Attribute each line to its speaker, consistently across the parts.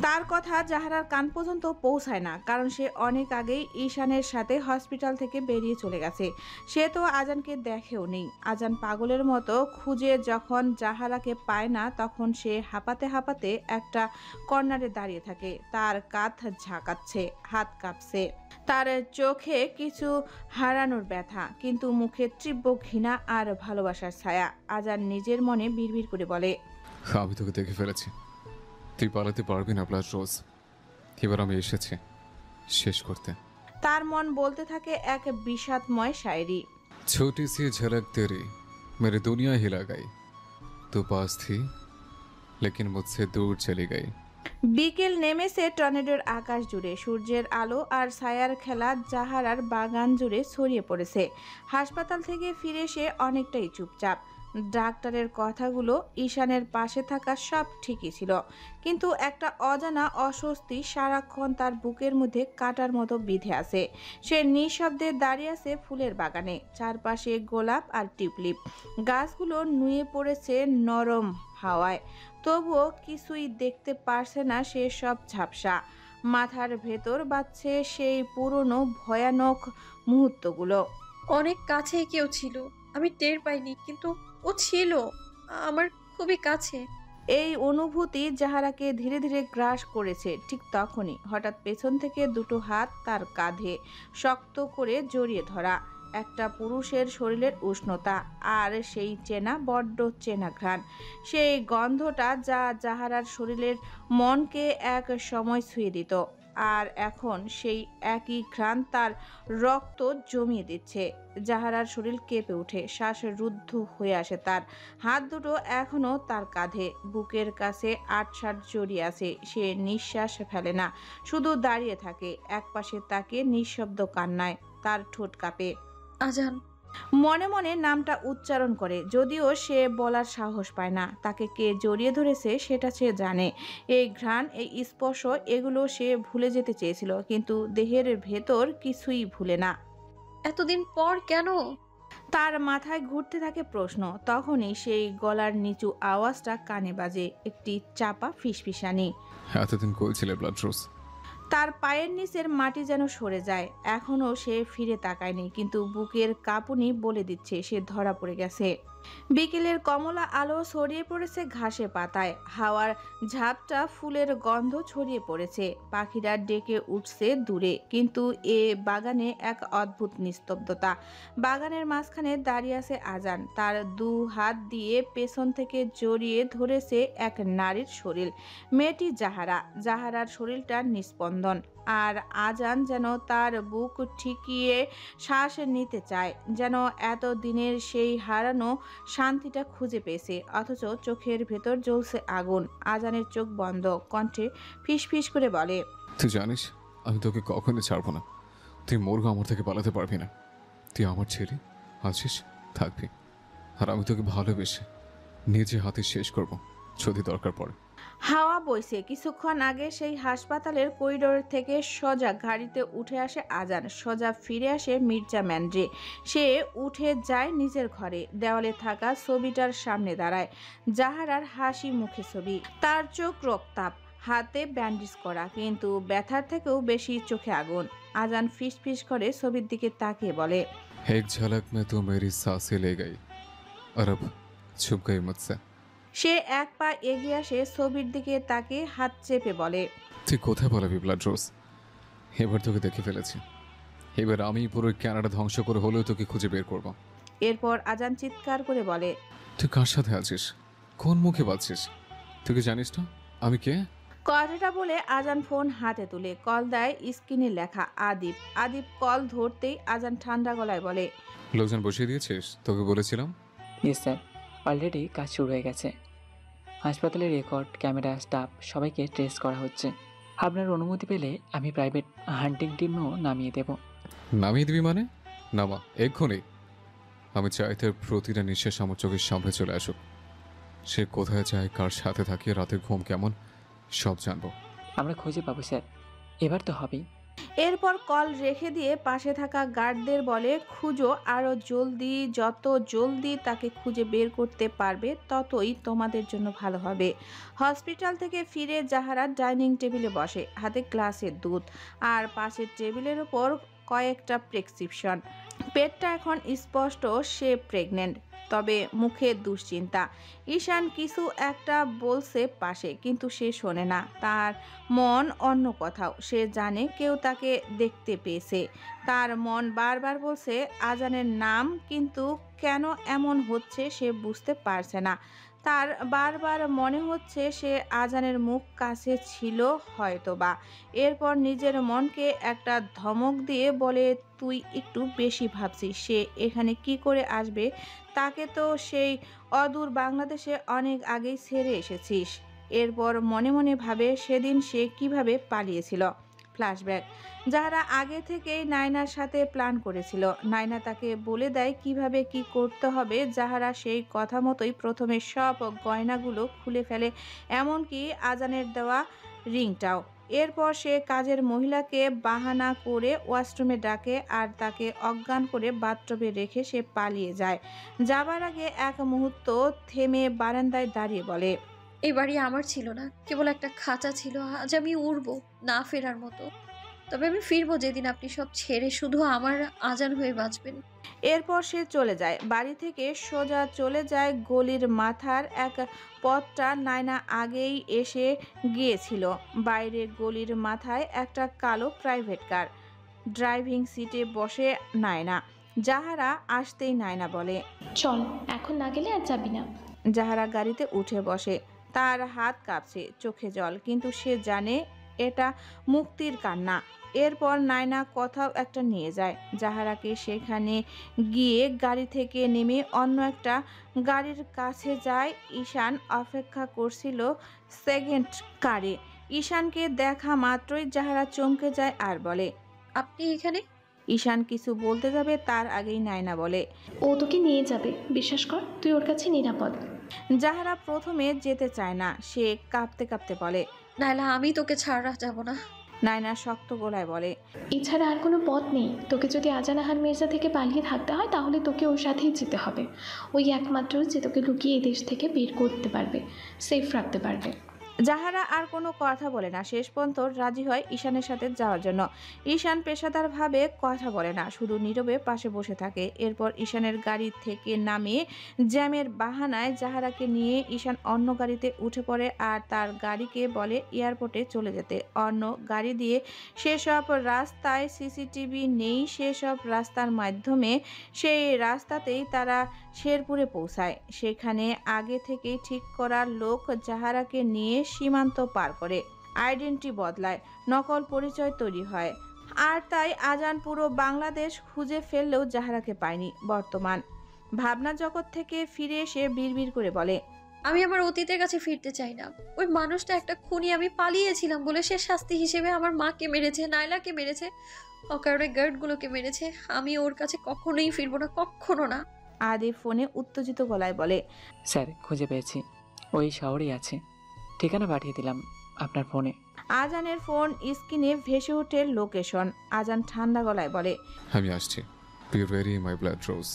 Speaker 1: তার কথা জাহারার কান পর্যন্ত পৌঁছায় না, কারণ সে অনেক আগেই ঈশানের সাথে হসপিটাল থেকে বেরিয়ে চলে গেছে। সে তো আজানকে দেখেও নেই। আজান পাগলের মতো খুঁজে যখন জাহারাকে পায় না, তখন সে হাঁপাতে হাঁপাতে একটা কর্নারে দাঁড়িয়ে থাকে। তার কাঁধ ঝাঁকাচ্ছে, হাত কাঁপছে, তার চোখে কিছু হারানোর ব্যথা, কিন্তু মুখে তীব্র ঘৃণা আর ভালোবাসার ছায়া। আজান নিজের মনে বিড়বিড় করে বলে,
Speaker 2: আমি তোকে দেখে ফেলেছি। তুই পালাতে পারবি না ব্লাড রোজ। এবার আমি এসেছি শেষ করতে।
Speaker 1: তার মন বলতে থাকে এক বিষাদময় শায়রি।
Speaker 2: छोटी सी झलक तेरी मेरी दुनिया हिला गई, तू पास थी लेकिन मुझसे दूर चली गई।
Speaker 1: বিকেল নেমেছে টর্নেডোর আকাশ জুড়ে। সূর্যের আলো আর ছায়ার খেলা জাহারার বাগান জুড়ে ছড়িয়ে পড়েছে। হাসপাতাল থেকে ফিরে সে অনেকটাই চুপচাপ। ডাক্তারের কথাগুলো, ঈশানের পাশে থাকা সব ঠিকই ছিল, কিন্তু একটা অজানা অস্বস্তি সারাক্ষণ তার বুকের মধ্যে কাটার মতো বিঁধে আছে। সে নিঃশব্দে দাঁড়িয়ে আছে ফুলের বাগানে, চারপাশে গোলাপ আর টিউলিপ গাছগুলো নুয়ে পড়েছে নরম হাওয়ায়। তবুও কিছুই দেখতে পারছে না সে, সব ঝাপসা। মাথার ভেতর বাজছে সেই পুরনো ভয়ানক মুহূর্তগুলো।
Speaker 3: অনেক কাছে কেউ ছিল, আমি টের পাইনি, কিন্তু ও ছিল আমার খুবই কাছে।
Speaker 1: এই অনুভূতি যাহারাকে ধীরে ধীরে গ্রাস করেছে। ঠিক তখনই হঠাৎ পেছন থেকে দুটো হাত তার কাঁধে শক্ত করে জড়িয়ে ধরা। একটা পুরুষের শরীরের উষ্ণতা আর সেই চেনা, বড্ড চেনা ঘ্রাণ। সেই গন্ধটা যা জাহারার শরীরের মনকে এক সময় ছুঁয়ে দিত, আর এখন সেই একই ঘ্রাণ তার রক্ত জমিয়ে দিচ্ছে। জাহারার শরীর কেঁপে ওঠে, শ্বাস রুদ্ধ হয়ে আসে তার। হাত দুটো এখনো তার কাঁধে, বুকের কাছে আটসাট জড়িয়ে আছে। সে নিঃশ্বাস ফেলে না, শুধু দাঁড়িয়ে থাকে, একপাশে তাকে নিঃশব্দ কান্নায়। তার ঠোঁট কাঁপে।
Speaker 3: আজান।
Speaker 1: মনে মনে নামটা উচ্চারণ করে, যদিও সে বলার সাহস পায় না। তাকে কে জড়িয়ে ধরেছে সেটা সে জানে। এই ঘ্রাণ, এই স্পর্শ, এগুলো সে ভুলে যেতে চেয়েছিল, কিন্তু দেহের ভেতর কিছুই ভুলে না।
Speaker 3: এতদিন পর কেন?
Speaker 1: তার মাথায় ঘুরতে থাকে প্রশ্ন। তখনই সেই গলার নিচু আওয়াজটা কানে বাজে, একটি চাপা ফিসফিসানি।
Speaker 2: এতদিন কই ছিলে ব্লাড রোজ?
Speaker 1: তার পায়ের নিচের মাটি যেন সরে যায়। এখনও সে ফিরে তাকায়নি, কিন্তু বুকের কাঁপুনি বলে দিচ্ছে সে ধরা পড়ে গেছে। বিকেলের কমলা আলো ছড়িয়ে পড়েছে ঘাসে পাতায়, হাওয়ার ঝাপটা ফুলের গন্ধ ছড়িয়ে পড়েছে। পাখিরা ডেকে উঠছে দূরে, কিন্তু এ বাগানে এক অদ্ভুত নিস্তব্ধতা। বাগানের মাঝখানে দাঁড়িয়ে আছে আজান, তার দু হাত দিয়ে পেছন থেকে জড়িয়ে ধরেছে এক নারীর শরীর। মেয়েটি জাহারা। জাহারার শরীরটা নিস্পন্দন, আর আজান যেন তার বুক ঠেকিয়ে শ্বাস নিতে চায়, যেন এত দিনের সেই হারানো শান্তিটা খুঁজে পেয়েছে। অথচ চোখের ভেতর জ্বলছে আগুন। আজানের চোখ বন্ধ, কণ্ঠে ফিসফিস করে বলে,
Speaker 2: তুই জানিস আমি তোকে কখনো ছাড়বো না। তুই মরগো, আমার থেকে পালাতে পারবি না। তুই আমার ছেলে আছিস, থাকবি, আর আমি তোকে ভালোবেসে নিজে হাতে শেষ করব যদি দরকার পড়ে।
Speaker 1: হাওয়া বইছে। কিছুক্ষণ আগে সেই হাসপাতালের করিডোর থেকে সোজা গাড়িতে উঠে আসে আজান, সোজা ফিরে আসে মির্জা ম্যান্ড্রি। সে উঠে যায় নিজের ঘরে, দেওয়ালে থাকা ছবিটার সামনে দাঁড়ায়। জাহারার হাসি মুখে ছবি, তার চোখ রক্তাভ, হাতে ব্যান্ডেজ করা, কিন্তু ব্যথার থেকেও বেশি চোখে আগুন। আজান ফিসফিস করে ছবির দিকে তাকিয়ে বলে,
Speaker 2: एक झलक में तू मेरी सांसें ले गई और अब छुप गई मुझसे।
Speaker 1: সে এক পা এগিয়ে আসে, ছবির দিকে তাকে হাত চেপে বলে,
Speaker 2: তুই কোথায় পালাবি ব্লাড রোজ? এবার তোকে দেখে ফেলেছি। এবার আমি পুরো ক্যানাডা ধ্বংস করে হলেও তোকে খুঁজে বের করব।
Speaker 1: এরপর আজান চিৎকার করে বলে,
Speaker 2: তুই কার সাথে আছিস? কোন মুখে বাঁচছিস? তুই কি জানিস না আমি কে?
Speaker 1: কথাটা বলে আজান ফোন হাতে তুলে কল দেয়। স্ক্রিনে লেখা আদিপ। আদিপ কল ধরতেই আজান ঠান্ডা গলায় বলে,
Speaker 2: লোকজন বসিয়ে দিয়েছিস? তোকে বলেছিলাম।
Speaker 4: ইয়েস স্যার, অলরেডি কাজ শুরু হয়ে গেছে। হাসপাতালের রেকর্ড, ক্যামেরা, স্টাফ সবাইকে ট্রেস করা হচ্ছে। আপনার অনুমতি পেলে আমি প্রাইভেট হান্টিং টিমও নামিয়ে দেব।
Speaker 2: নামিয়ে দিবি মানে? নামা এক্ষুনি। আমি চাই তার প্রতিটা নিঃশ্বাস আমার চোখের সামনে চলে আসুক। সে কোথায় যায়, কার সাথে থাকে, রাতের ঘুম কেমন, সব জানবো।
Speaker 4: আমরা খুঁজে পাবো স্যার, এবার তো হবেই।
Speaker 1: এরপর কল রেখে দিয়ে পাশে থাকা গার্ডদের বলে, খুঁজো আরো জলদি, যত জলদি তাকে খুঁজে বের করতে পারবে ততই তোমাদের জন্য ভালো হবে। হসপিটাল থেকে ফিরে জাহারা ডাইনিং টেবিলে বসে, হাতে গ্লাসের দুধ আর পাশের টেবিলের উপর কয়েকটা প্রেসক্রিপশন। পেটটা এখন স্পষ্ট সে প্রেগনেন্ট, তবে মুখে দুশ্চিন্তা। ঈশান কিছু একটা বলছে পাশে, কিন্তু সে শোনে না। তার মন অন্য কোথাও। সে জানে কেউ তাকে দেখতে পেয়েছে। তার মন বারবার বলছে আজানের নাম, কিন্তু কেন এমন হচ্ছে সে বুঝতে পারছে না। তার বারবার মনে হচ্ছে সে আজানের মুখ কাছে ছিল হয়তোবা। এরপর নিজের মনকে একটা ধমক দিয়ে বলে, তুই একটু বেশি ভাবছিস। সে এখানে কি করে আসবে? তাকে তো সেই অদূর বাংলাদেশে অনেক আগেই ছেড়ে এসেছিস। এরপর মনে মনে ভাবে সেদিন সে কিভাবে পালিয়েছিল। ফ্ল্যাশব্যাক। যারা আগে থেকেই নায়নার সাথে প্ল্যান করেছিল। নায়না তাকে বলে দেয় কিভাবে কি করতে হবে। যাহারা সেই কথা মতোই প্রথমে সব গয়নাগুলো খুলে ফেলে, এমনকি আজানের দেওয়া রিংটাও। এরপর সে কাজের মহিলাকে বাহানা করে ওয়াশরুমে ডাকে আর তাকে অজ্ঞান করে বাথটবে রেখে সে পালিয়ে যায়। যাবার আগে এক মুহূর্ত থেমে বারান্দায় দাঁড়িয়ে বলে,
Speaker 3: এই বাড়ি আমার ছিল না, কেবল একটা খাঁচা ছিল। আজ আমি উড়বো না ফেরার মতো। তবে আমি ফিরবো যেদিন আপনি সব ছেড়ে শুধু আমার আজান হয়ে বাঁচবেন।
Speaker 1: এরপর সে চলে যায়। বাড়ি থেকে সোজা চলে যায় গলির মাথার এক পথটা নায়না আগেই এসে গিয়েছিল। বাইরে গলির মাথায় একটা কালো প্রাইভেট কার। ড্রাইভিং সিটে বসে নায়না। যাহারা আসতেই নায়না বলে,
Speaker 5: চল, এখন না গেলে আর যাবি না।
Speaker 1: যাহারা গাড়িতে উঠে বসে। তার হাত কাঁপছে, চোখে জল, কিন্তু সে জানে এটা মুক্তির কান্না। এরপর নায়না কোথাও একটা নিয়ে যায়। যাহারাকে সেখানে গিয়ে গাড়ি থেকে নেমে অন্য একটা গাড়ির কাছে যায়। ঈশান অপেক্ষা করছিল সেকেন্ড কারে। ঈশানকে দেখা মাত্রই যাহারা চমকে যায় আর বলে,
Speaker 3: আপনি এখানে?
Speaker 1: ঈশান কিছু বলতে যাবে তার আগেই নায়না বলে,
Speaker 5: ও তোকে নিয়ে যাবে, বিশ্বাস কর, তুই ওর কাছে নিরাপদ।
Speaker 1: যাহারা প্রথমে যেতে চায় না। সে কাঁপতে কাঁপতে বলে,
Speaker 3: নাইলা আমি তোকে ছাড়া যাব না।
Speaker 1: নায়না শক্ত গলায় বলে,
Speaker 5: এছাড়া আর কোনো পথ নেই। তোকে যদি আজানাহার মির্জা থেকে পালিয়ে থাকতে হয় তাহলে তোকে ওর সাথেই যেতে হবে। ওই একমাত্র যে তোকে লুকিয়ে এই দেশ থেকে বের করতে পারবে, সেফ রাখতে পারবে।
Speaker 1: যাহারা আর কোনো কথা বলে না। শেষ পর্যন্ত রাজি হয় ঈশানের সাথে যাওয়ার জন্য। ঈশান পেশাদারভাবে কথা বলে না, শুধু নীরবে পাশে বসে থাকে। এরপর ঈশানের গাড়ি থেকে নামিয়ে জ্যামের বাহানায় যাহারাকে নিয়ে ঈশান অন্য গাড়িতে উঠে পড়ে আর তার গাড়িকে বলে এয়ারপোর্টে চলে যেতে। অন্য গাড়ি দিয়ে সেসব রাস্তায় সিসিটিভি নেই, সেসব রাস্তার মাধ্যমে সেই রাস্তাতেই তারা শেরপুরে পৌঁছায়। সেখানে আগে থেকেই ঠিক করা লোক যাহারাকে নিয়ে সীমান্ত পার করে। আইডেন্টি বদলায়, নকল পরিচয় তৈরি হয়। আর তাই আজান পুরো বাংলাদেশ খুঁজে ফেললেও যাহারাকে পায়নি। বর্তমান ভাবনা জগৎ থেকে ফিরে এসে বিড়বিড় করে বলে,
Speaker 3: আমি আমার অতীতের কাছে ফিরতে চাই না। ওই মানুষটা একটা খুনি। আমি পালিয়েছিলাম বলে সে শাস্তি হিসেবে আমার মাকে মেরেছে, নাইলাকে মেরেছে, অকারণে গার্ডগুলোকে মেরেছে। আমি ওর কাছে কখনোই ফিরবো না, কখনো না।
Speaker 1: আদি ফোনে উত্তেজিত গলায় বলে,
Speaker 4: স্যার, খুঁজে পেয়েছি, ওই শহরেই আছে। ঠিকানা পাঠিয়ে দিলাম আপনার ফোনে।
Speaker 1: আজানের ফোন স্ক্রিনে ভেসে ওঠে লোকেশন। আজান ঠান্ডা গলায় বলে,
Speaker 2: আমি আসছি। বি রেডি মাই ব্লাড রোজ।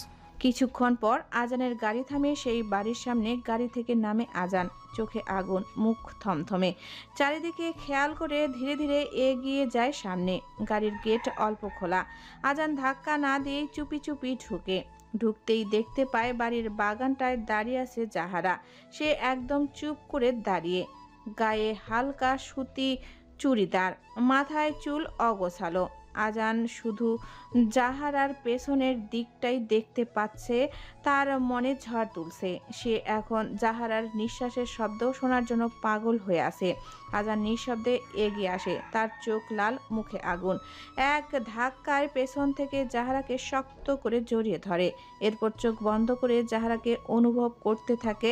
Speaker 1: কিছুক্ষণ পর আজানের গাড়ি থামে সেই বাড়ির সামনে। গাড়ি থেকে নামে আজান, চোখে আগুন, মুখ থমথমে। চারিদিকে খেয়াল করে ধীরে ধীরে এগিয়ে যায় সামনে। গাড়ির গেট অল্প খোলা। আজান ধাক্কা না দিয়ে চুপি চুপি ঢুকে। ঢুকতেই দেখতে পায় বাড়ির বাগানটায় দাঁড়িয়ে আছে যাহারা। সে একদম চুপ করে দাঁড়িয়ে, গায়ে হালকা সুতি চুড়িদার, মাথায় চুল অগোছালো। আজান শুধু জাহারার পেছনের দিকটাই দেখতে পাচ্ছে। তার মনে ঝড় তুলছে। সে এখন জাহারার নিঃশ্বাসের শব্দ শোনার জন্য পাগল হয়ে আছে। আজান নিঃশব্দে এগিয়ে আসে, তার চোখ লাল, মুখে আগুন। এক ধাক্কায় পেছন থেকে জাহারাকে শক্ত করে জড়িয়ে ধরে। এরপর চোখ বন্ধ করে জাহারাকে অনুভব করতে থাকে।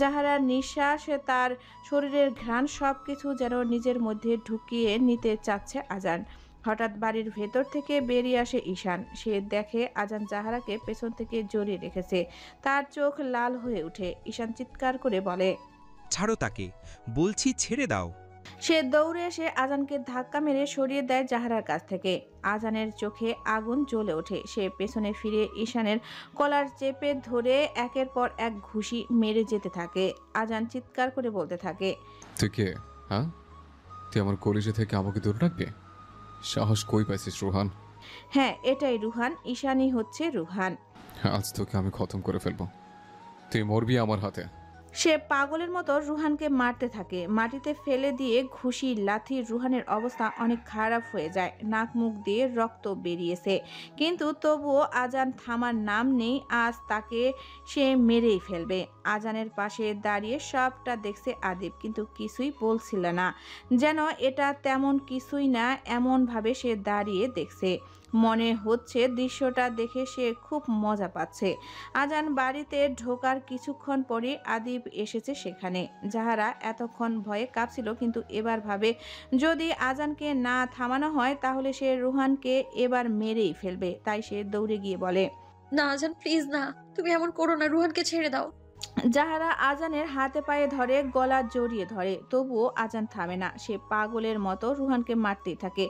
Speaker 1: জাহারার নিঃশ্বাস, তার শরীরের ঘ্রাণ, সব কিছু যেন নিজের মধ্যে ঢুকিয়ে নিতে চাচ্ছে আজান। হঠাৎ বাড়ির ভেতর থেকে বেরিয়ে আসে ঈশান। সে দেখে আজান জাহারাকে পেছন থেকে জড়িয়ে রেখেছে। তার চোখ লাল হয়ে ওঠে। ঈশান চিৎকার করে বলে,
Speaker 6: ছাড়ো তাকে, বলছি ছেড়ে দাও।
Speaker 1: সে দৌড়ে এসে আজানকে ধাক্কা মেরে সরিয়ে দেয় জাহারার কাছ থেকে। আজানের চোখে আগুন জ্বলে ওঠে। সে পেছনে ফিরে ঈশানের কলার চেপে ধরে একের পর এক ঘুষি মেরে যেতে থাকে। আজান চিৎকার করে বলতে থাকে,
Speaker 2: তুই কে? হ্যাঁ, তুই আমার কলেজে থেকে আমাকে দূর রাখবে? সাহস কই পাইছিস রোহান?
Speaker 1: হ্যাঁ, এটাই রুহান। ঈশানই হচ্ছে রুহান।
Speaker 2: আজ তোকে আমি খতম করে ফেলবো। তুই মরবি আমার হাতে।
Speaker 1: সে পাগলের মতো রুহানকে মারতে থাকে। মাটিতে ফেলে দিয়ে ঘুষি লাথি রুহানের অবস্থা অনেক খারাপ হয়ে যায়। নাক মুখ দিয়ে রক্ত বেরিয়েছে, কিন্তু তবুও আজান থামার নাম নেই। আজ তাকে সে মেরেই ফেলবে। আজানের পাশে দাঁড়িয়ে সবটা দেখছে আদিব, কিন্তু কিছুই বলছিল না। যেন এটা তেমন কিছুই না, এমনভাবে সে দাঁড়িয়ে দেখছে। মনে হচ্ছে দৃশ্যটা দেখে সে খুব মজা পাচ্ছে। আজান বাড়িতে ঢোকার কিছুক্ষণ পরে আদিব এসেছে সেখানে। জাহারা এতক্ষণ ভয়ে কাঁপছিল, কিন্তু এবার ভাবে যদি আজানকে না থামানো হয় তাহলে সে রুহানকে এবার মেরেই ফেলবে। তাই সে দৌড়ে গিয়ে বলে,
Speaker 3: না আজান প্লিজ না, তুমি এমন করো না, রুহানকে ছেড়ে দাও।
Speaker 1: জাহারা আজানের হাতে পায়ে ধরে, গলা জড়িয়ে ধরে, তবুও আজান থামে না। সে পাগলের মতো রুহানকে মারতেই থাকে।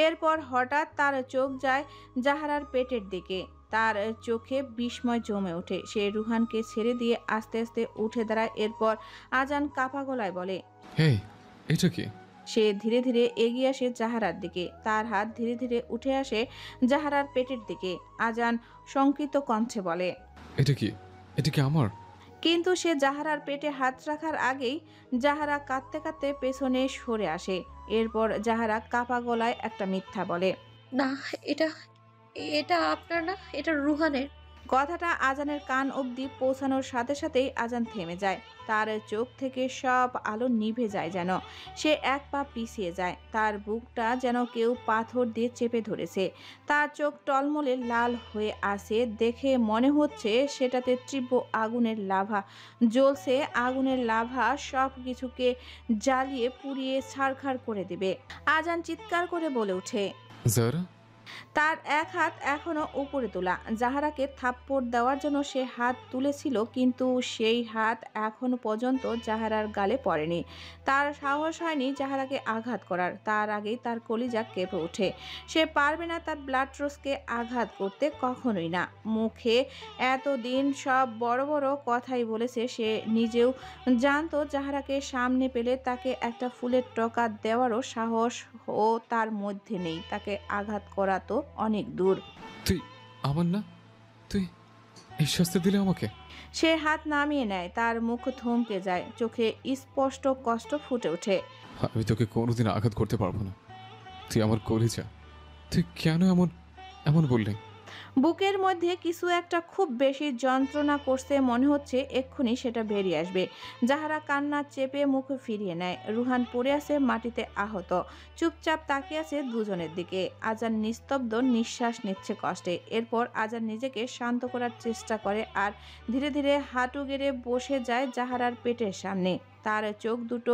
Speaker 1: এরপর হঠাৎ তার চোখ যায় জাহারার পেটের দিকে। তার চোখে বিস্ময় জমে ওঠে। সে রুহানকে ছেড়ে দিয়ে আস্তে আস্তে উঠে দাঁড়ায়। এরপর আজান কাপা গলায় বলে,
Speaker 2: হেই, এটা কি?
Speaker 1: সে ধীরে ধীরে এগিয়ে আসে জাহারার দিকে। তার হাত ধীরে ধীরে উঠে আসে জাহারার পেটের দিকে। আজান শঙ্কিত কণ্ঠে বলে,
Speaker 2: এটা কি? এটা কি আমার?
Speaker 1: কিন্তু সে জাহারার পেটে হাত রাখার আগেই জাহারা কাঁদতে কাঁদতে পেছনে সরে আসে। এরপর জাহারা কাপা গলায় একটা মিথ্যা বলে।
Speaker 3: না, এটা এটা আপনার না, এটা রুহানের।
Speaker 1: কথাটা আজানের কান অবধি পৌঁছানোর সাথে সাথেই আজান থেমে যায়। তার চোখ থেকে সব আলো নিভে যায় যেন। সে এক পা পিছিয়ে যায়। তার বুকটা যেন কেউ পাথর দিয়ে চেপে ধরেছে। তার চোখ টলমলে লাল হয়ে আসে। দেখে মনে হচ্ছে সেটাতে তীব্র আগুনের লাভা জ্বলছে। আগুনের লাভা সব কিছুকে জ্বালিয়ে পুড়িয়ে ছারখার করে দেবে। আজান চিৎকার করে বলে ওঠে।
Speaker 2: জারা,
Speaker 1: তার এক হাত এখনো উপরে তোলা। জাহারাকে থাপ্পড় দেওয়ার জন্য সে হাত তুলেছিল, কিন্তু সেই হাত এখনো পর্যন্ত জাহারার গালে পড়েনি। তার সাহস হয়নি জাহারাকে আঘাত করার। তার আগেই তার কলিজা কেঁপে ওঠে। সে পারবে না তার ব্লাড রোজকে আঘাত করতে, কখনোই না। মুখে এতদিন সব বড় বড় কথাই বলেছে। সে নিজেও জানতো জাহারাকে সামনে পেলে তাকে একটা ফুলের টকা দেওয়ারও সাহস ও তার মধ্যে নেই। তাকে আঘাত করা তো অনেক দূর।
Speaker 2: তুই আমার না? তুই এই শাস্তি দিলে আমাকে?
Speaker 1: সে হাত নামিয়ে নেয়। তার মুখ থমকে যায়। চোখে স্পষ্ট কষ্ট ফুটে ওঠে।
Speaker 2: আমি তোকে কোনোদিন আঘাত করতে পারবো না। তুই আমার কলিজা। তুই কেন এমন এমন বললি?
Speaker 1: বুকের মধ্যে কিছু একটা খুব বেশি যন্ত্রণা করছে। মনে হচ্ছে এক্ষুনি সেটা বেরিয়ে আসবে। জাহারা কান্না চেপে মুখ ফিরিয়ে নেয়। রুহান পড়ে আছে মাটিতে আহত। চুপচাপ তাকিয়ে আছে দুজনের দিকে। আজান নিস্তব্ধ নিঃশ্বাস নিচ্ছে কষ্টে। এরপর আজান নিজেকে শান্ত করার চেষ্টা করে আর ধীরে ধীরে হাঁটু গেড়ে বসে যায় জাহারার পেটের সামনে। তার চোখ দুটো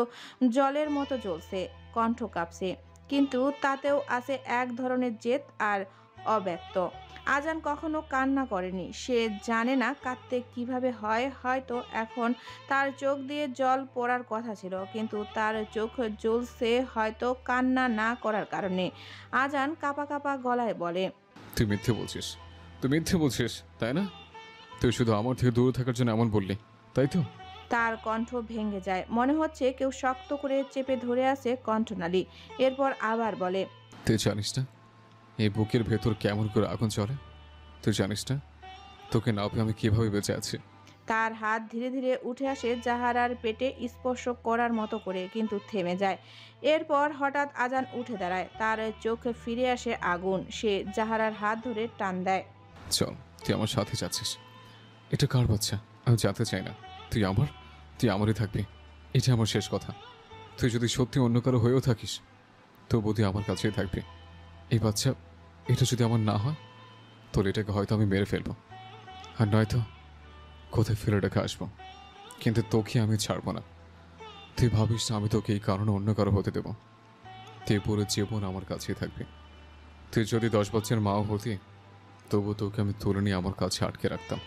Speaker 1: জলের মতো জ্বলছে, কণ্ঠ কাঁপছে, কিন্তু তাতেও আছে এক ধরনের জেদ আর অব্যক্ত। আজান কখনো কান্না করেনি। সে জানে না কাঁদতে কিভাবে হয়। হয়তো এখন তার চোখ দিয়ে জল পড়ার কথা ছিল, কিন্তু তার চোখ জ্বলছে হয়তো কান্না না করার কারণে। আজান কাঁপা কাঁপা গলায় বলে,
Speaker 2: তুই মিথ্যে বলছিস। তুই মিথ্যে বলছিস, তাই না? তুই শুধু আমার থেকে দূরে থাকার জন্য এমন বললি, তাই তো?
Speaker 1: তার কণ্ঠ ভেঙে যায়। মনে হচ্ছে কেউ শক্ত করে চেপে ধরে আছে কণ্ঠনালী। এরপর আবার বলে,
Speaker 2: তুই জানিস না এই বুকের ভেতর কেমন করে আগুন চলে? তুই জানিস না তোকে না পেয়ে আমি কিভাবে বেঁচে আছি?
Speaker 1: তার হাত ধীরে ধীরে উঠে আসে জাহারার পেটে স্পর্শ করার মতো করে, কিন্তু থেমে যায়। এরপর হঠাৎ আজান উঠে দাঁড়ায়। তার চোখে ফিরে আসে আগুন। সে জাহারার হাত ধরে টান দেয়।
Speaker 2: চল, তুই আমার সাথে যাচ্ছিস। এটা কার বাচ্চা আমি জানতে চাই না। তুই আমারই থাকবি। এটা আমার শেষ কথা। তুই যদি সত্যি অন্য কারো হয়েও থাকিস তবু তুই আমার কাছেই থাকবি। এই বাচ্চা, এটা যদি আমার না হয় তাহলে এটাকে হয়তো আমি মেরে ফেলবো, আর নয়তো কোথায় ফেলে রেখে আসবো। কিন্তু তোকে আমি ছাড়বো না। তুই ভাবিস না আমি তোকে এই কারণে অন্য কারো হতে দেবো। তুই পুরো জীবন আমার কাছেই থাকবি। তুই যদি 10 বছরের মাও হতি তবু তোকে আমি তুলে নিয়ে আমার কাছে আটকে রাখতাম।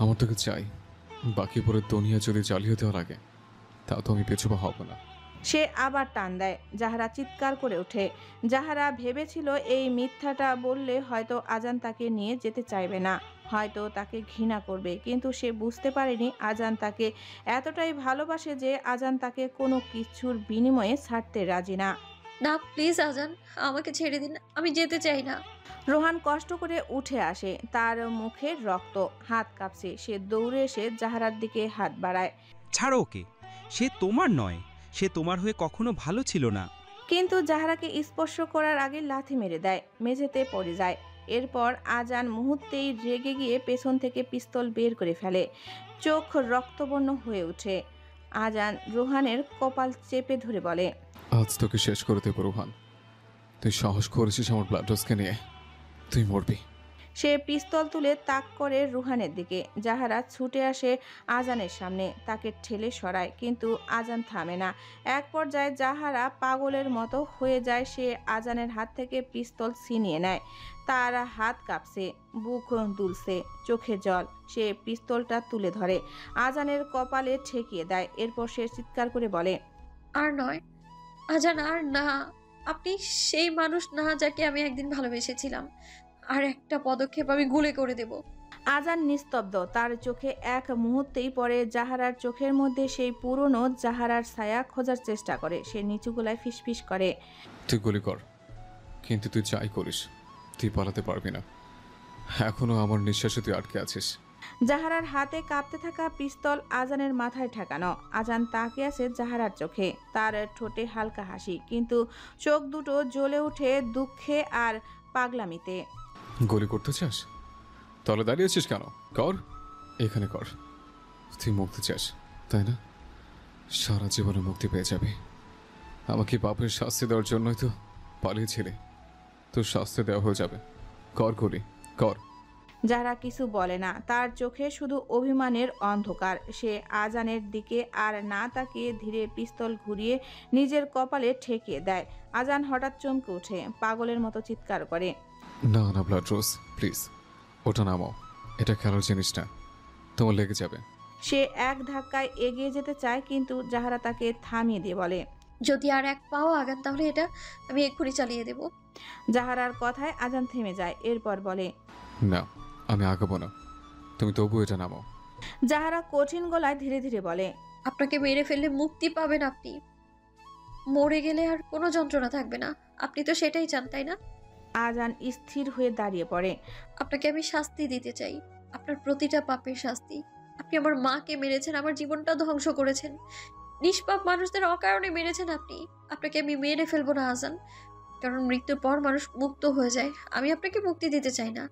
Speaker 2: আমার তোকে চাই। বাকি পুরো দুনিয়া যদি জ্বালিয়ে দেওয়া লাগে তাও তো আমি পেছুপা হব না।
Speaker 1: সে আবার টান দেয়। জাহারা চিৎকার করে ওঠে। জাহারা ভেবেছিল এই মিথ্যাটা বললে হয়তো আজান তাকে নিয়ে যেতে চাইবে না, হয়তো তাকে ঘৃণা করবে, কিন্তু সে বুঝতে পারেনি আজান তাকে এতটাই ভালোবাসে যে আজান তাকে কোনো কিছুর বিনিময়ে ছাড়তে রাজি না।
Speaker 3: না প্লিজ আজান, আমাকে ছেড়ে দিন, আমি যেতে চাই না।
Speaker 1: রোহান কষ্ট করে উঠে আসে। তার মুখে রক্ত, হাত কাঁপছে। সে দৌড়ে এসে জাহারার দিকে হাত বাড়ায়।
Speaker 6: ছাড়ো ওকে, সে তোমার নয়, সে তোমার হয়ে কখনো ভালো ছিল না।
Speaker 1: কিন্তু জাহারাকে স্পর্শ করার আগে লাথি মেরে দেয়, মেঝেতে পড়ে যায়। এরপর আজান মুহূর্তেই রেগে গিয়ে পেছন থেকে পিস্তল বের করে ফেলে। চোখ রক্তবর্ণ হয়ে ওঠে। আজান রোহানের কপাল চেপে ধরে বলে,
Speaker 2: আজ তোকে শেষ করে দেবো রোহান। তুই সাহস করেছিস আমার ব্লাড ডোজকে নিয়ে, তুই মরবি।
Speaker 1: সে পিস্তল তুলে তাক করে রুহানের দিকে। জাহারা ছুটে আসে আজানের সামনে, তাকে ঠেলে সরায়, কিন্তু আজান থামে না। এক পর্যায়ে জাহারা পাগলের মতো হয়ে যায়। সে আজানের হাত থেকে পিস্তল ছিনিয়ে নেয়। তার হাত কাঁপছে, বুক দুলছে, চোখে জল। সে পিস্তলটা তুলে ধরে, আজানের কপালে ঠেকিয়ে দেয়। এরপর সে চিৎকার করে বলে,
Speaker 3: আর নয় আজান, আর না। আপনি সেই মানুষ না যাকে আমি একদিন ভালোবেসেছিলাম। আর একটা পদক্ষেপ আমি গুলে করে দেব।
Speaker 1: আজান নিস্তব্ধ। তার চোখে এক মুহূর্তেই পরে জাহারার চোখের মধ্যে সেই পুরনো জাহারার ছায়া খোঁজার চেষ্টা করে। সে নিচু গলায় ফিসফিস করে,
Speaker 2: তুই গুলি কর, কিন্তু তুই যাই করিস তুই পালাতে পারবি না। এখনো আমার নিঃশ্বাসে তুই আটকে আছিস।
Speaker 1: জাহারার হাতে কাঁপতে থাকা পিস্তল আজানের মাথায় ঠেকানো। আজান তাকিয়ে আছে জাহারার চোখে। তার ঠোঁটে হালকা হাসি, কিন্তু চোখ দুটো জ্বলে ওঠে দুঃখে আর পাগলামিতে।
Speaker 2: গুলি করতে চাস? তাহলে দাঁড়িয়েছিস কেন? কর, এখানে কর। তুই মুক্তি চাস তাই না? সারা জীবনে মুক্তি পেয়ে যাবে। আমাকে পাপের শাস্তি দেওয়ার জন্যই তো পালিয়েছিলে। তোর শাস্তি দেওয়া হয়ে যাবে। কর গুলি, কর।
Speaker 1: যারা কিছু বলে না, তার চোখে শুধু অভিমানের অন্ধকার। সে আজানের দিকে আর না তাকিয়ে ধীরে পিস্তল ঘুরিয়ে নিজের কপালে ঠেকিয়ে দেয়। আজান হঠাৎ চমকে ওঠে, পাগলের মতো চিৎকার করে,
Speaker 2: না না ব্লাড রোজ, প্লিজ ওটা নামাও। এটা খেলার জিনিস না, তোমার লেগে যাবে।
Speaker 1: সে এক ধাক্কায় এগিয়ে যেতে চায়, কিন্তু জাহারা তাকে থামিয়ে দিয়ে বলে,
Speaker 3: যদি আর এক পাও আগান তাহলে এটা আমি এক্ষুনি চালিয়ে দেব।
Speaker 1: জাহারার কথায় আজান থেমে যায়। এরপর বলে,
Speaker 2: না, আমি আগাবো না, তুমি তবু এটা নামাও।
Speaker 1: জাহারা কঠিন গলায় ধীরে ধীরে বলে,
Speaker 3: আপনাকে মেরে ফেললে মুক্তি পাবেন আপনি। মরে গেলে আর কোনো যন্ত্রণা থাকবে না। আপনি তো সেটাই চান তাই না?
Speaker 1: আজান স্থির হয়ে দাঁড়িয়ে পড়ে।
Speaker 3: আপনাকে আমি শাস্তি দিতে চাই, আপনার প্রতিটা পাপের শাস্তি। আপনি আমার মাকে মেরেছেন, আমার জীবনটা ধ্বংস করেছেন, নিষ্পাপ মানুষদের অকারণে মেরেছেন আপনি। আপনাকে আমি মেরে ফেলবো না আজান, কারণ মৃত্যুর পর মানুষ মুক্ত হয়ে যায়। আমি আপনাকে মুক্তি দিতে চাই না।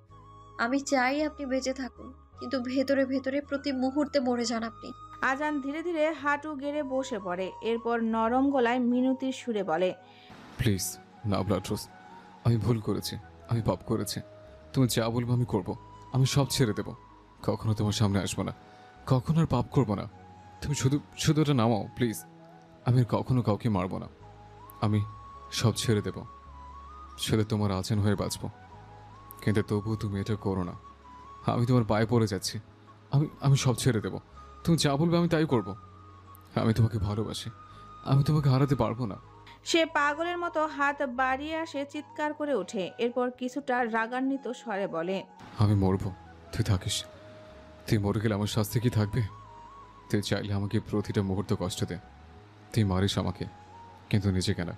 Speaker 3: আমি চাই আপনি বেঁচে থাকুন, কিন্তু ভেতরে ভেতরে প্রতি মুহূর্তে মরে যান আপনি।
Speaker 1: আজান ধীরে ধীরে হাঁটু গেড়ে বসে পড়ে। এরপর নরম গলায় মিনতির সুরে বলে,
Speaker 2: প্লিজ না ব্লাড রোজ, আমি ভুল করেছি, আমি পাপ করেছি। তুমি যা বলবো আমি করব। আমি সব ছেড়ে দেব, কখনো তোমার সামনে আসবো না, কখনো আর পাপ করবো না। তুমি শুধু শুধু এটা নামাও প্লিজ। আমি আর কখনো কাউকে মারবো না। আমি সব ছেড়ে দেব, শুধু তোমার আজান হয়ে বাঁচবো। কিন্তু তবুও তুমি এটা করো না। আমি তোমার পায়ে পড়ে যাচ্ছি। আমি আমি সব ছেড়ে দেব, তুমি যা বলবে আমি তাই করব। আমি তোমাকে ভালোবাসি, আমি তোমাকে হারাতে পারবো না।
Speaker 1: সে পাগলের মতো হাত বাড়িয়ে আসে, চিৎকার করে ওঠে। এরপর কিছুটা রাগান্বিত স্বরে বলে,
Speaker 2: আমি মরবো, তুই থাকিস। তুই মরে গেলে আমার শাস্তি কি থাকবে? তুই চাইলে আমাকে প্রতিটা মুহূর্ত কষ্ট দে, তুই মারিস আমাকে, কিন্তু নিজেকে না।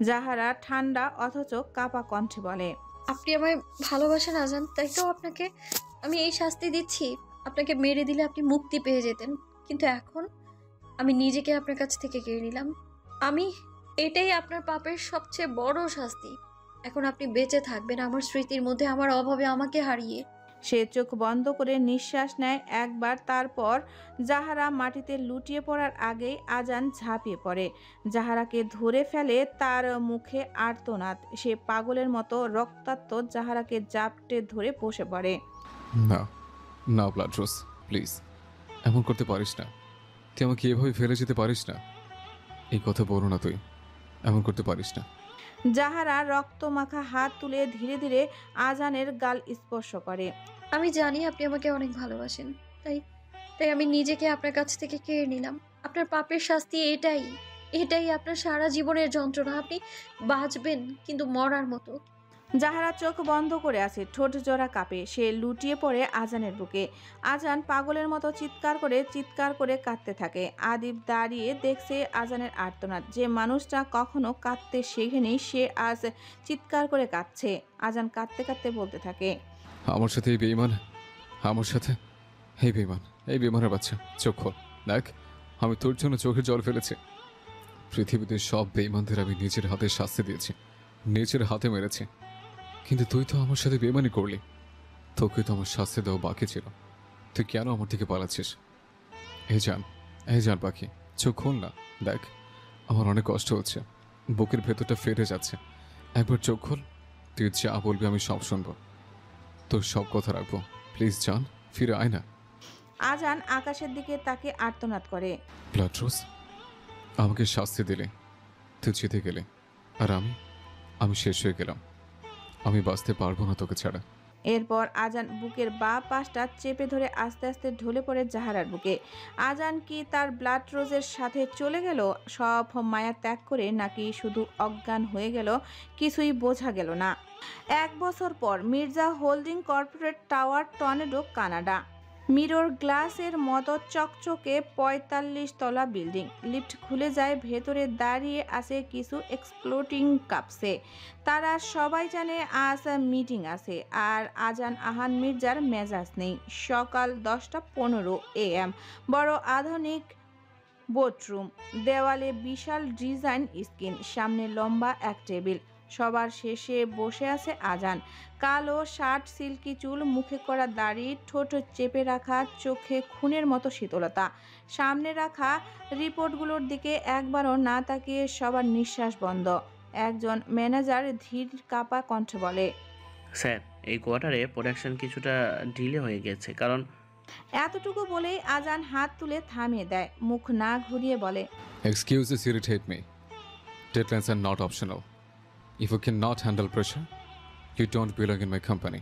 Speaker 1: জাহারা ঠান্ডা অথচ কাপা কণ্ঠে বলে,
Speaker 3: আপনি আমায় ভালোবাসেন আজান, তাই তো আপনাকে আমি এই শাস্তি দিচ্ছি। আপনাকে মেরে দিলে আপনি মুক্তি পেয়ে যেতেন, কিন্তু এখন আমি নিজেকে আপনার কাছ থেকে কেড়ে নিলাম। এটাই আপনার পাপের সবচেয়ে বড় শাস্তি। এখন আপনি বেঁচে থাকবেন আমার স্মৃতির মধ্যে, আমার অভাবে আমাকে হারিয়ে।
Speaker 1: সে চোখ বন্ধ করে নিঃশ্বাস নেয় একবার। তারপর জাহারা মাটিতে লুটিয়ে পড়ার আগেই আজান ঝাঁপিয়ে পড়ে, জাহারাকে ধরে ফেলে। তার মুখে আর্তনাদ। সে পাগলের মতো রক্তাক্ত জাহারাকে জাপটে ধরে বসে পড়ে।
Speaker 2: না না ব্লাড রোজ, প্লিজ এমন করতে পারিস না। তুই আমাকে এভাবে ফেলে যেতে পারিস না। এই কথা বলো না, তুই এমন করতে পারিস না।
Speaker 1: জাহারা রক্তমাখা হাত তুলে ধীরে ধীরে আজানের গাল স্পর্শ করে।
Speaker 3: আমি জানি আপনি আমাকে অনেক ভালোবাসেন, তাই তাই আমি নিজেকে আপনার কাছ থেকে কেড়ে নিলাম। আপনার পাপের শাস্তি এটাই। এটাই আপনার সারা জীবনের যন্ত্রণা। আপনি বাঁচবেন কিন্তু মরার মতো।
Speaker 1: জাহারা চোখ বন্ধ করে আছে, ঠোঁট জোড়া কাঁপে। সে লুটিয়ে পড়ে আজানের বুকে। আজান পাগলের মতো চিৎকার করে কাঁদতে থাকে। আদিব দাঁড়িয়ে দেখছে আজানের আর্তনাদ। যে মানুষটা কখনো কাঁদতে শেখেনি সে আজ চিৎকার করে কাঁদছে। আজান কাঁদতে কাঁদতে বলতে থাকে,
Speaker 2: আমার সাথে এই বেঈমান, আমার সাথে এই বেঈমানের বাচ্চা, চোখ খোল। দেখ, আমি তোর জন্য চোখের জল ফেলেছি। পৃথিবীতে সব বেঈমানদের আমি নিজের হাতে শাস্তি দিয়েছি, নিজের হাতে মেরেছি, কিন্তু তুই তো আমার সাথে বেঈমানি করলি। তোকে তো আমার শাস্তি দেওয়া বাকি ছিল। তুই কেন আমার দিকে পালাচ্ছিস? এই জান পাখি, চোখ খোল না। দেখ, আমার অনেক কষ্ট হচ্ছে, বুকের ভেতরটা ফেটে যাচ্ছে। একবার চোখ খোল, তুই যা বলবি আমি সব শুনবো, তোর সব কথা রাখবো। প্লিজ জান, ফিরে আয় না।
Speaker 1: আজান আকাশের দিকে তাকে আর্তনাদ করে।
Speaker 2: ব্লাড রোজ, আমাকে শাস্তি দিলে, তুই জিতে গেলে, আর আমি শেষ হয়ে গেলাম। আমি বাঁচতে পারবো না তোকে ছাড়া।
Speaker 1: এরপর আজান বুকের বাঁ পাশটা চেপে ধরে আস্তে আস্তে ঢলে পড়ে জাহারার বুকে। আজান কি তার ব্লাড রোজের সাথে চলে গেল সব মায়া ত্যাগ করে, নাকি শুধু অজ্ঞান হয়ে গেল? কিছুই বোঝা গেল না। 1 বছর পর Mirza holding corporate tower, tornado, Canada. Mirror গ্লাসের মতো চকচকে 45 তলা বিল্ডিং। লিফট খুলে যায়, ভেতরে দাঁড়িয়ে আছে কিছু এক্সপ্লোটিং কাপসে। তারা সবাই জানে আজ মিটিং আছে, আর আজান আহান মির্জার মেজাজ নেই। সকাল 10:15 AM। বড় আধুনিক বোর্ডরুম, দেওয়ালে বিশাল ডিজাইন স্ক্রিন, সামনে লম্বা এক টেবিল। সবার শেষে বসে আছে আজান। কালো শার্ট, সিল্কি চুল, মুখে করা দাড়ি, ঠোঁট চেপে রাখা, চোখে খুনের মতো শীতলতা। সামনে রাখা রিপোর্টগুলোর দিকে একবারও না তাকিয়ে সবার নিঃশ্বাস বন্ধ। একজন ম্যানেজার ধীর কাঁপা কণ্ঠে বলে,
Speaker 7: স্যার, এই কোয়ার্টারে প্রোডাকশন কিছুটা ডিলে হয়ে গেছে, কারণ
Speaker 1: এতটুকু বলেই আজান হাত তুলে থামিয়ে দেয়, মুখ না ঘুরিয়ে বলে,
Speaker 2: Excuses irritate me. Deadlines are not optional. If you cannot handle pressure, you don't belong in my company.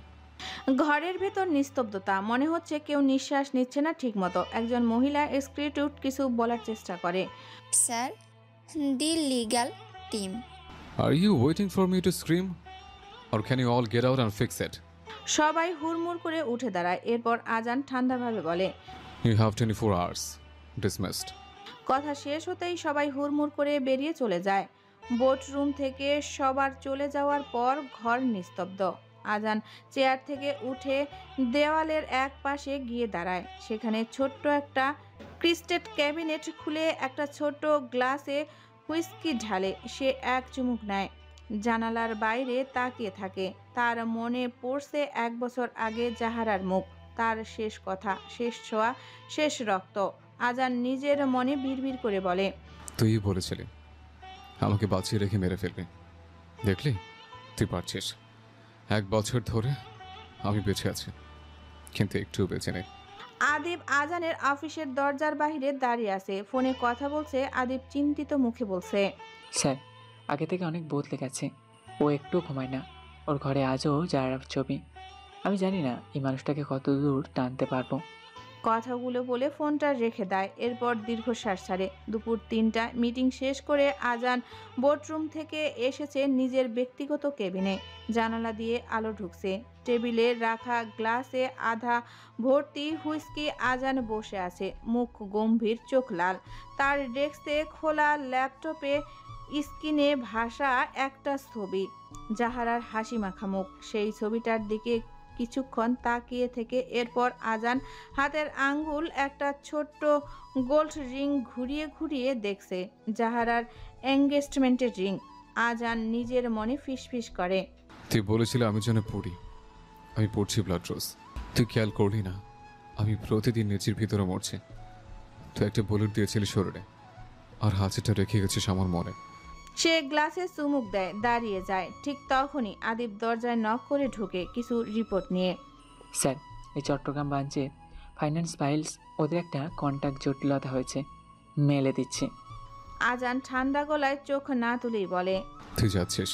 Speaker 1: ঘরের ভেতর নিস্তব্ধতা। মনে হচ্ছে কেউ নিঃশ্বাস নিচ্ছে না ঠিকমতো। একজন মহিলা এক্সিকিউটিভ কিছু বলার চেষ্টা করে।
Speaker 8: Sir, the legal team.
Speaker 2: Are you waiting for me to scream? Or can you all get out and fix it?
Speaker 1: সবাই হুড়মুড় করে উঠে দাঁড়ায়। এরপর আজান ঠান্ডাভাবে বলে,
Speaker 2: You have 24 hours. Dismissed.
Speaker 1: কথা শেষ হতেই সবাই হুড়মুড় করে বেরিয়ে চলে যায়। বোর্ড রুম থেকে সবার চলে যাওয়ার পর ঘর নিস্তব্ধ। আজান চেয়ার থেকে উঠে দেওয়ালের এক পাশে গিয়ে দাঁড়ায়। সেখানে ছোট্ট একটা ক্রিস্টেড ক্যাবিনেট খুলে একটা ছোট গ্লাসে হুইস্কি ঢালে। সে এক চুমুক নেয়, জানালার বাইরে তাকিয়ে থাকে। তার মনে পড়ছে 1 বছর আগে জাহারার মুখ, তার শেষ কথা, শেষ ছোঁয়া, শেষ রক্ত। আজান নিজের মনে বিড়বিড় করে বলে,
Speaker 2: তুই বলেছিলি আমাকে বাঁচিয়ে রেখে মেরে ফেলবি, দেখলি তুই পারছিস। 1 বছর ধরে আমি বেঁচে আছি, কিন্তু একটু বেঁচে নেই।
Speaker 1: আদিব আজানের অফিসের দরজার বাইরে দাঁড়িয়ে আছে, ফোনে কথা বলছে। আদিব চিন্তিত মুখে বলছে,
Speaker 4: স্যার, আগে থেকে অনেক বদলে গেছে। ও একটু ঘুমায় না। ওর ঘরে আজও যার ছবি। আমি জানি না এই মানুষটাকে কত দূর টানতে পারবো।
Speaker 1: কথাগুলো বলে ফোনটা রেখে দেয়। এরপর দীর্ঘশ্বাস ছাড়ে। দুপুর 3টায় মিটিং শেষ করে আজান বোর্ডরুম থেকে এসেছে নিজের ব্যক্তিগত কেবিনে। জানালা দিয়ে আলো ঢুকছে। টেবিলে রাখা গ্লাসে আধা ভর্তি হুইস্কি। আজান বসে আছে, মুখ গম্ভীর, চোখ লাল। তার ডেস্কে খোলা ল্যাপটপে স্ক্রিনে ভাসা একটা ছবি, জাহারার হাসি মাখা মুখ। সেই ছবিটার দিকে কিছুক্ষণ তাকিয়ে থেকে এরপর আজান হাতের আঙ্গুল একটা ছোট্ট গোল্ড রিং ঘুরিয়ে ঘুরিয়ে দেখছে, জাহারার এঙ্গেজমেন্টের রিং। আজান নিজের মনে ফিসফিস করে,
Speaker 2: তুই বলেছিলি আমি যেন পড়ি, আমি পড়ছি ব্লাড রোজ। তুই খেয়াল করলি না আমি প্রতিদিন নিচের ভিতরে মরছি। তুই একটা বুলেট দিয়েছিলি শরীরে, আর হাঁচিটা রেখে গেছিস আমার মনে।
Speaker 1: সে গ্লাসে চুমুক দেয়, দাঁড়িয়ে যায়। ঠিক তখনই আদিব দরজায় নক করে ঢুকে কিছু রিপোর্ট নিয়ে।
Speaker 4: স্যার, এই চট্টগ্রাম ব্রাঞ্চের ফাইন্যান্স ফাইলস, ওদের একটা কন্ট্যাক্ট জটিলতা হয়েছে, মেলে দিচ্ছি।
Speaker 1: আজান ঠান্ডা গলায় চোখ না তুলেই বলে,
Speaker 2: তুই যাচ্ছিস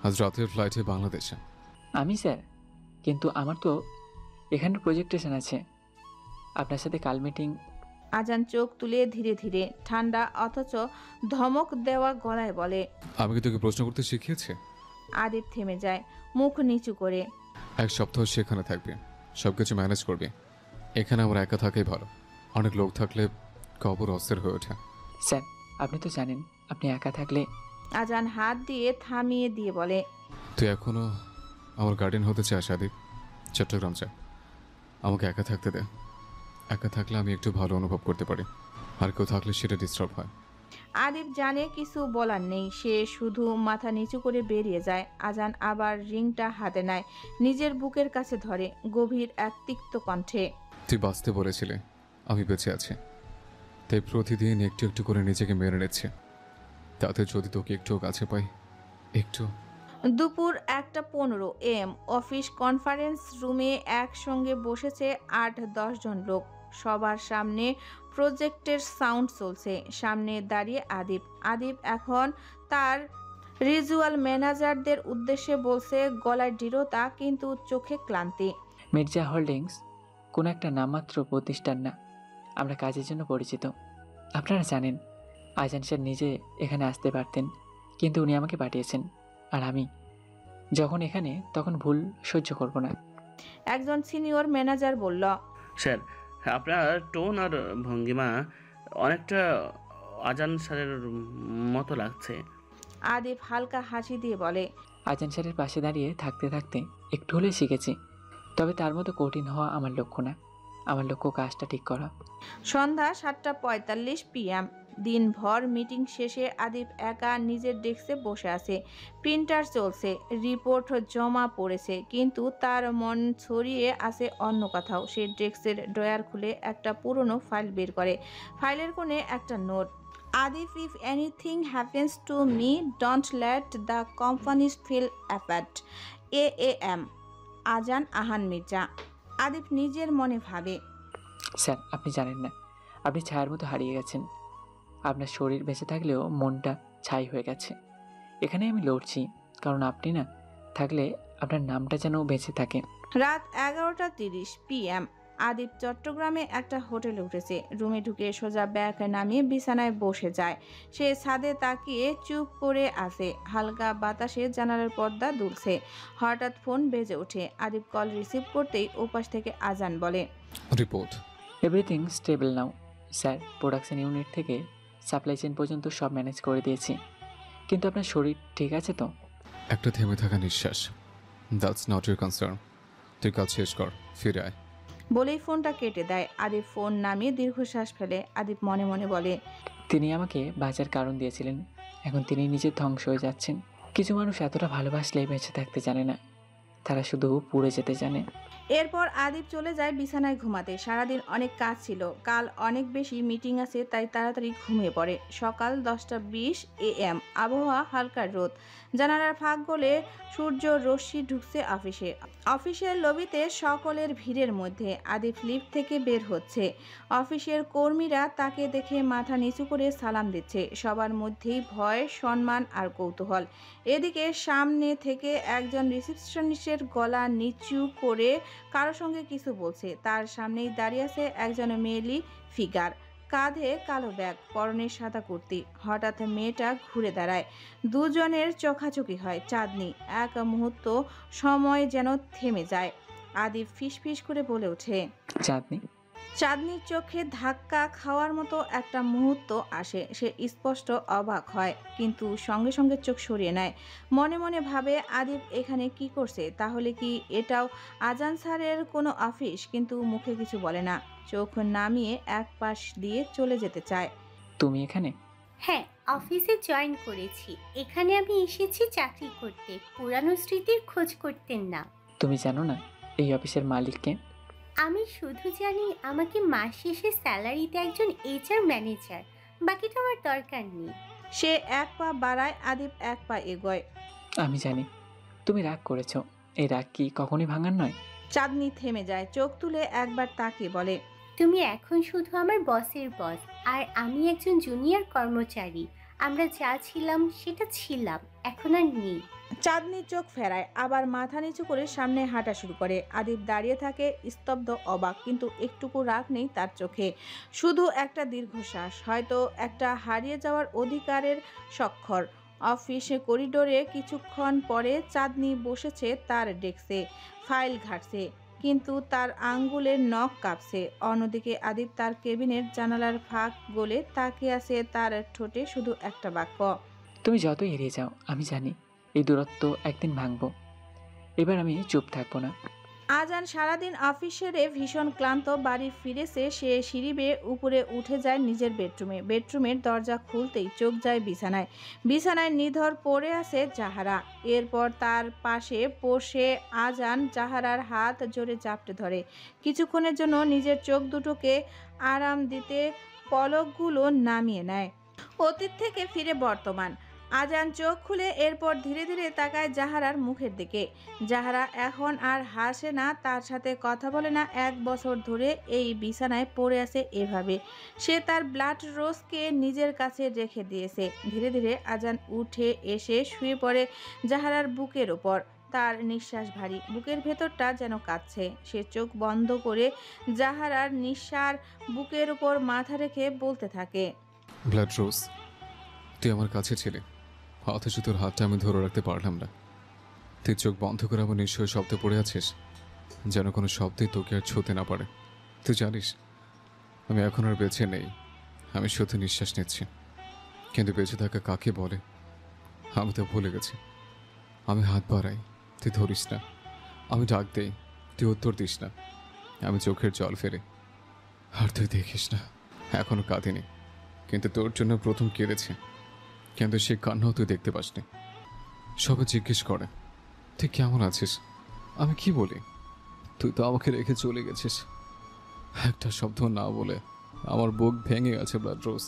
Speaker 2: আজ রাতের ফ্লাইটে বাংলাদেশে?
Speaker 4: আমি স্যার, কিন্তু আমার তো এখানে প্রেজেন্টেশন আছে। আপনার সাথে কাল মিটিং
Speaker 1: আজান চোখ তুলে ধীরে ধীরে ঠান্ডা অথচ ধমক দেওয়া গলায় বলে,
Speaker 2: আমি কি তোকে প্রশ্ন করতে শিখিয়েছি?
Speaker 1: আদিব থেমে যায়, মুখ নিচু করে।
Speaker 2: 1 সপ্তাহ সেখানে থাকবি, সবকিছু ম্যানেজ করবি। এখানে আমার একা থাকাই ভালো, অনেক লোক থাকলে কবর অস্থির হয়ে ওঠে।
Speaker 4: স্যার, আপনি তো জানেন আপনি একা থাকলে।
Speaker 1: আজান হাত দিয়ে থামিয়ে দিয়ে বলে,
Speaker 2: তুই এখনো আমার গার্ডিয়ান হতে চাস আদিব? চট্টগ্রাম যা, আমাকে একা থাকতে দে। একা থাকলে আমি একটু ভালো অনুভব করতে পারি, আর কেউ থাকলে সেটা ডিস্টার্ব হয়।
Speaker 1: আদিব জানে কিছু বলার নেই, সে শুধু মাথা নিচু করে বেরিয়ে যায়। আজান আবার রিংটা হাতে নেয়, নিজের বুকের কাছে ধরে, গভীর এক তিক্ত কণ্ঠে।
Speaker 2: তুই বাঁচতে বলেছিলে, আমি বেঁচে আছি, তাই প্রতিদিন একটু একটু করে নিজেকে মেরে নিচ্ছে। তাতে যদি তোকে একটু কাছে পাই, একটু।
Speaker 1: দুপুর 1:15 AM, অফিস কনফারেন্স রুমে একসঙ্গে বসেছে 8-10 জন লোক। সবার সামনে প্রজেক্টের সাউন্ড চলছে। সামনে দাঁড়িয়ে আদিব এখন তার রিজুয়াল ম্যানেজারদের উদ্দেশ্যে বলছে, গলায় দৃঢ়তা কিন্তু চোখে ক্লান্তি।
Speaker 4: মির্জা হোল্ডিংস কোনো একটা নামমাত্র প্রতিষ্ঠান না, আমরা কাজের জন্য পরিচিত। আপনারা জানেন আজান স্যার নিজে এখানে আসতে পারতেন, কিন্তু উনি আমাকে পাঠিয়েছেন। আর আমি যখন এখানে তখন ভুল সহ্য করব না।
Speaker 1: একজন সিনিয়র ম্যানেজার বলল,
Speaker 7: স্যার, আপনার টোন আর ভঙ্গিমা অনেকটা আজান স্যারের মতো লাগছে।
Speaker 1: আদিব হালকা হাসি দিয়ে বলে,
Speaker 4: আজান স্যারের পাশে দাঁড়িয়ে থাকতে থাকতে একটু হলেও শিখেছি, তবে তার মতো কঠিন হওয়া আমার লক্ষ্য না। আমার লক্ষ্য কাজটা ঠিক করা।
Speaker 1: সন্ধ্যা 7:45 PM, দিনভর মিটিং শেষে আদিব একা নিজের ডেস্কে বসে আছে। প্রিন্টার চলছে, রিপোর্ট জমা পড়েছে, কিন্তু তার মন ছড়িয়ে আছে অন্য কোথাও। সে ডেস্কের ড্রয়ার খুলে একটা পুরনো ফাইল বের করে। ফাইলের কোণে একটা note, Adib, if anything happens to me, don't let the companies feel affect. AAM, Azan Ahan Mirza. Adib নিজের মনে ভাবে,
Speaker 4: স্যার, আপনি জানেন না, আপনি ছায়ার মতো হারিয়ে গেছেন। আপনার শরীর বেঁচে থাকলেও মনটা ছাই হয়ে গেছে। এখানে আমি লড়ছি, কারণ আপনি না থাকলে আপনার নামটা যেন বেঁচে থাকে।
Speaker 1: রাত 11:30 PM, আদিব চট্টগ্রামে একটা হোটেলে উঠেছে। রুমে ঢুকে সোজা ব্যাগ নামিয়ে বিছানায় বসে যায়। সে ছাদে তাকিয়ে চুপ করে আছে। হালকা বাতাসে জানালার পর্দা দুলছে। হঠাৎ ফোন বেজে ওঠে। আদিব কল রিসিভ করতেই ওপাশ থেকে আজান বলে,
Speaker 2: রিপোর্ট।
Speaker 4: এভরিথিং স্টেবল নাও স্যার। প্রোডাকশন ইউনিট থেকে সাপ্লাই চেইন পর্যন্ত সব ম্যানেজ করে দিয়েছি, কিন্তু আপনার শরীর ঠিক আছে তো?
Speaker 2: একটা থেমে থাকা নিঃশ্বাস। That's not your concern. তুই কাজ শেষ কর, ফিরে আয়।
Speaker 1: বলেই ফোনটা কেটে দেয়। আদিব ফোন নামিয়ে দীর্ঘশ্বাস ফেলে। আদিব মনে মনে বলে,
Speaker 4: তিনি আমাকে বাঁচার কারণ দিয়েছিলেন, এখন তিনি নিজের ধ্বংস হয়ে যাচ্ছেন। কিছু মানুষ এতটা ভালোবাসলে বেঁচে থাকতে জানে না, তারা শুধু পুড়ে যেতে জানে।
Speaker 1: এরপর আদিব চলে যায় বিছানায় ঘুমাতে। সারাদিন অনেক কাজ ছিল, কাল অনেক বেশি মিটিং আছে, তাই তাড়াতাড়ি ঘুমিয়ে পড়ে। সকাল 10:20 AM, আবহাওয়া হালকা রোদ, জানালার ফাঁক গলে সূর্য রশ্মি ঢুকছে অফিসে। অফিসের লবিতে সকলের ভিড়ের মধ্যে আদিব লিফট থেকে বের হচ্ছে। অফিসের কর্মীরা তাকে দেখে মাথা নিচু করে সালাম দিচ্ছে। সবার মধ্যেই ভয়, সম্মান আর কৌতূহল। এদিকে সামনে থেকে একজন রিসেপশনিস্টের গলা নিচু করে কারো সঙ্গে কিছু বলছে। তার সামনেই দাঁড়িয়ে আছে একজন মেয়েলি ফিগার, কাঁধে কালো ব্যাগ, পরনে সাদা কুর্তি। হঠাৎ মেয়েটা ঘুরে দাঁড়ায়, দুজনের চোখাচোখি হয়। চাঁদনি। এক মুহূর্ত সময় যেন থেমে যায়। আদিব ফিসফিস করে বলে ওঠে,
Speaker 4: চাঁদনি।
Speaker 1: চাঁদনির চোখে ধাক্কা খাওয়ার মতো একটা মুহূর্ত আসে। সে স্পষ্ট অবাক হয়, কিন্তু সঙ্গে সঙ্গে চোখ সরিয়ে নেয়। মনে মনে ভাবে, আদিব এখানে কি করছে? তাহলে কি এটাও আজান স্যারের কোনো অফিস? কিন্তু মুখে কিছু বলে না, চোখ নামিয়ে এক পাশ দিয়ে চলে যেতে চায়।
Speaker 4: তুমি এখানে?
Speaker 9: হ্যাঁ, অফিসে জয়েন করেছি। এখানে আমি এসেছি চাকরি করতে, পুরানো স্মৃতির খোঁজ করতেন না।
Speaker 4: তুমি জানো না এই অফিসের মালিককে?
Speaker 9: আমি শুধু জানি আমাকে মাস শেষে স্যালারিতে একজন HR ম্যানেজার, বাকিটা আমার দরকার নেই।
Speaker 1: সে এক পা বাড়ায়, আদিব এক পা এগোয়।
Speaker 4: আমি জানি তুমি রাগ করেছো, এই রাগ কি কখনই ভাঙার নয়?
Speaker 1: চাঁদনি থেমে যায়, চোখ তুলে একবার তাকিয়ে বলে,
Speaker 9: তুমি এখন শুধু আমার বসের বস, আর আমি একজন জুনিয়র কর্মচারী। আমরা যা ছিলাম সেটা ছিলাম, এখন আর নেই।
Speaker 1: চাঁদনি চোখ ফেরায়, আবার মাথা নিচু করে সামনে হাঁটা শুরু করে। আদিব দাঁড়িয়ে থাকে স্তব্ধ, অবাক, কিন্তু একটুকু রাগ নেই তার চোখে, শুধু একটা দীর্ঘশ্বাস, হয়তো একটা হারিয়ে যাওয়ার অধিকারের স্বাক্ষর। অফিস করিডোরে কিছুক্ষণ পরে চাঁদনি বসেছে তার ডেস্কে, ফাইল ঘাঁটছে, কিন্তু তার আঙ্গুলের নখ কাঁপছে। অন্যদিকে আদিব তার কেবিনের জানালার ফাঁক গলে তাকিয়ে আছে, তার ঠোঁটে শুধু একটা বাক্য,
Speaker 4: তুমি যতই এড়িয়ে যাও আমি জানি এই দূরত্ব একদিন ভাঙবো। এবার আমি চুপ থাকবো না।
Speaker 1: আজান সারাদিন অফিস সেরে ভীষণ ক্লান্ত বাড়ি ফিরেছে। সে সিঁড়ি বেয়ে উপরে উঠে যায় নিজের বেডরুমে। বেডরুমের দরজা খুলতেই চোখ যায় বিছানায়। বিছানায় নিধর পড়ে আছে জাহারা। এরপর তার পাশে বসে আজান জাহারার হাত জোরে জাপটে ধরে। কিছুক্ষণের জন্য নিজের চোখ দুটোকে আরাম দিতে পলকগুলো নামিয়ে নেয়। অতীত থেকে ফিরে বর্তমান। আজান চোখ খুলে এরপর ধীরে ধীরে তাকায় জাহারার মুখের দিকে। জাহারা এখন আর হাসে না, তার সাথে কথা বলে না। 1 বছর ধরে এই বিছানায় পড়ে আছে এভাবে। সে তার ব্লাড রোজকে নিজের কাছে রেখে দিয়েছে। ধীরে ধীরে আজান উঠে এসে শুয়ে পড়ে জাহারার বুকের ওপর। তার নিঃশ্বাস ভারী, বুকের ভেতরটা যেন কাঁদছে। সে চোখ বন্ধ করে জাহারার নিঃশ্বাস বুকের উপর মাথা রেখে বলতে থাকে,
Speaker 2: ব্লাড রোজ, তুই আমার কাছে ছিলে, অথচ তোর হাতটা আমি ধরে রাখতে পারলাম না। তুই চোখ বন্ধ করে আমার নিশ্চয় শব্দে পড়ে আছিস, যেন কোনো শব্দই তোকে আর ছুঁতে না পারে। তুই জানিস আমি এখন আর বেঁচে নেই, আমি শুধু নিঃশ্বাস নিচ্ছি। কিন্তু বেঁচে থাকা কাকে বলে আমি তো ভুলে গেছি। আমি হাত বাড়াই, তুই ধরিস না। আমি ডাক দেই, তুই উত্তর দিস না। আমি চোখের জল ফেলে, আর তুই দেখিস না। এখনো কাঁদিনি, কিন্তু তোর জন্য প্রথম কেঁদেছে। কিন্তু সে কান্নাও তুই দেখতে পাসনি। সবাই জিজ্ঞেস করে তুই কেমন আছিস, আমি কি বলি? তুই তো আমাকে রেখে চলে গেছিস। একটা শব্দ না বলে আমার বুক ভেঙে গেছে ব্লাড রোজ,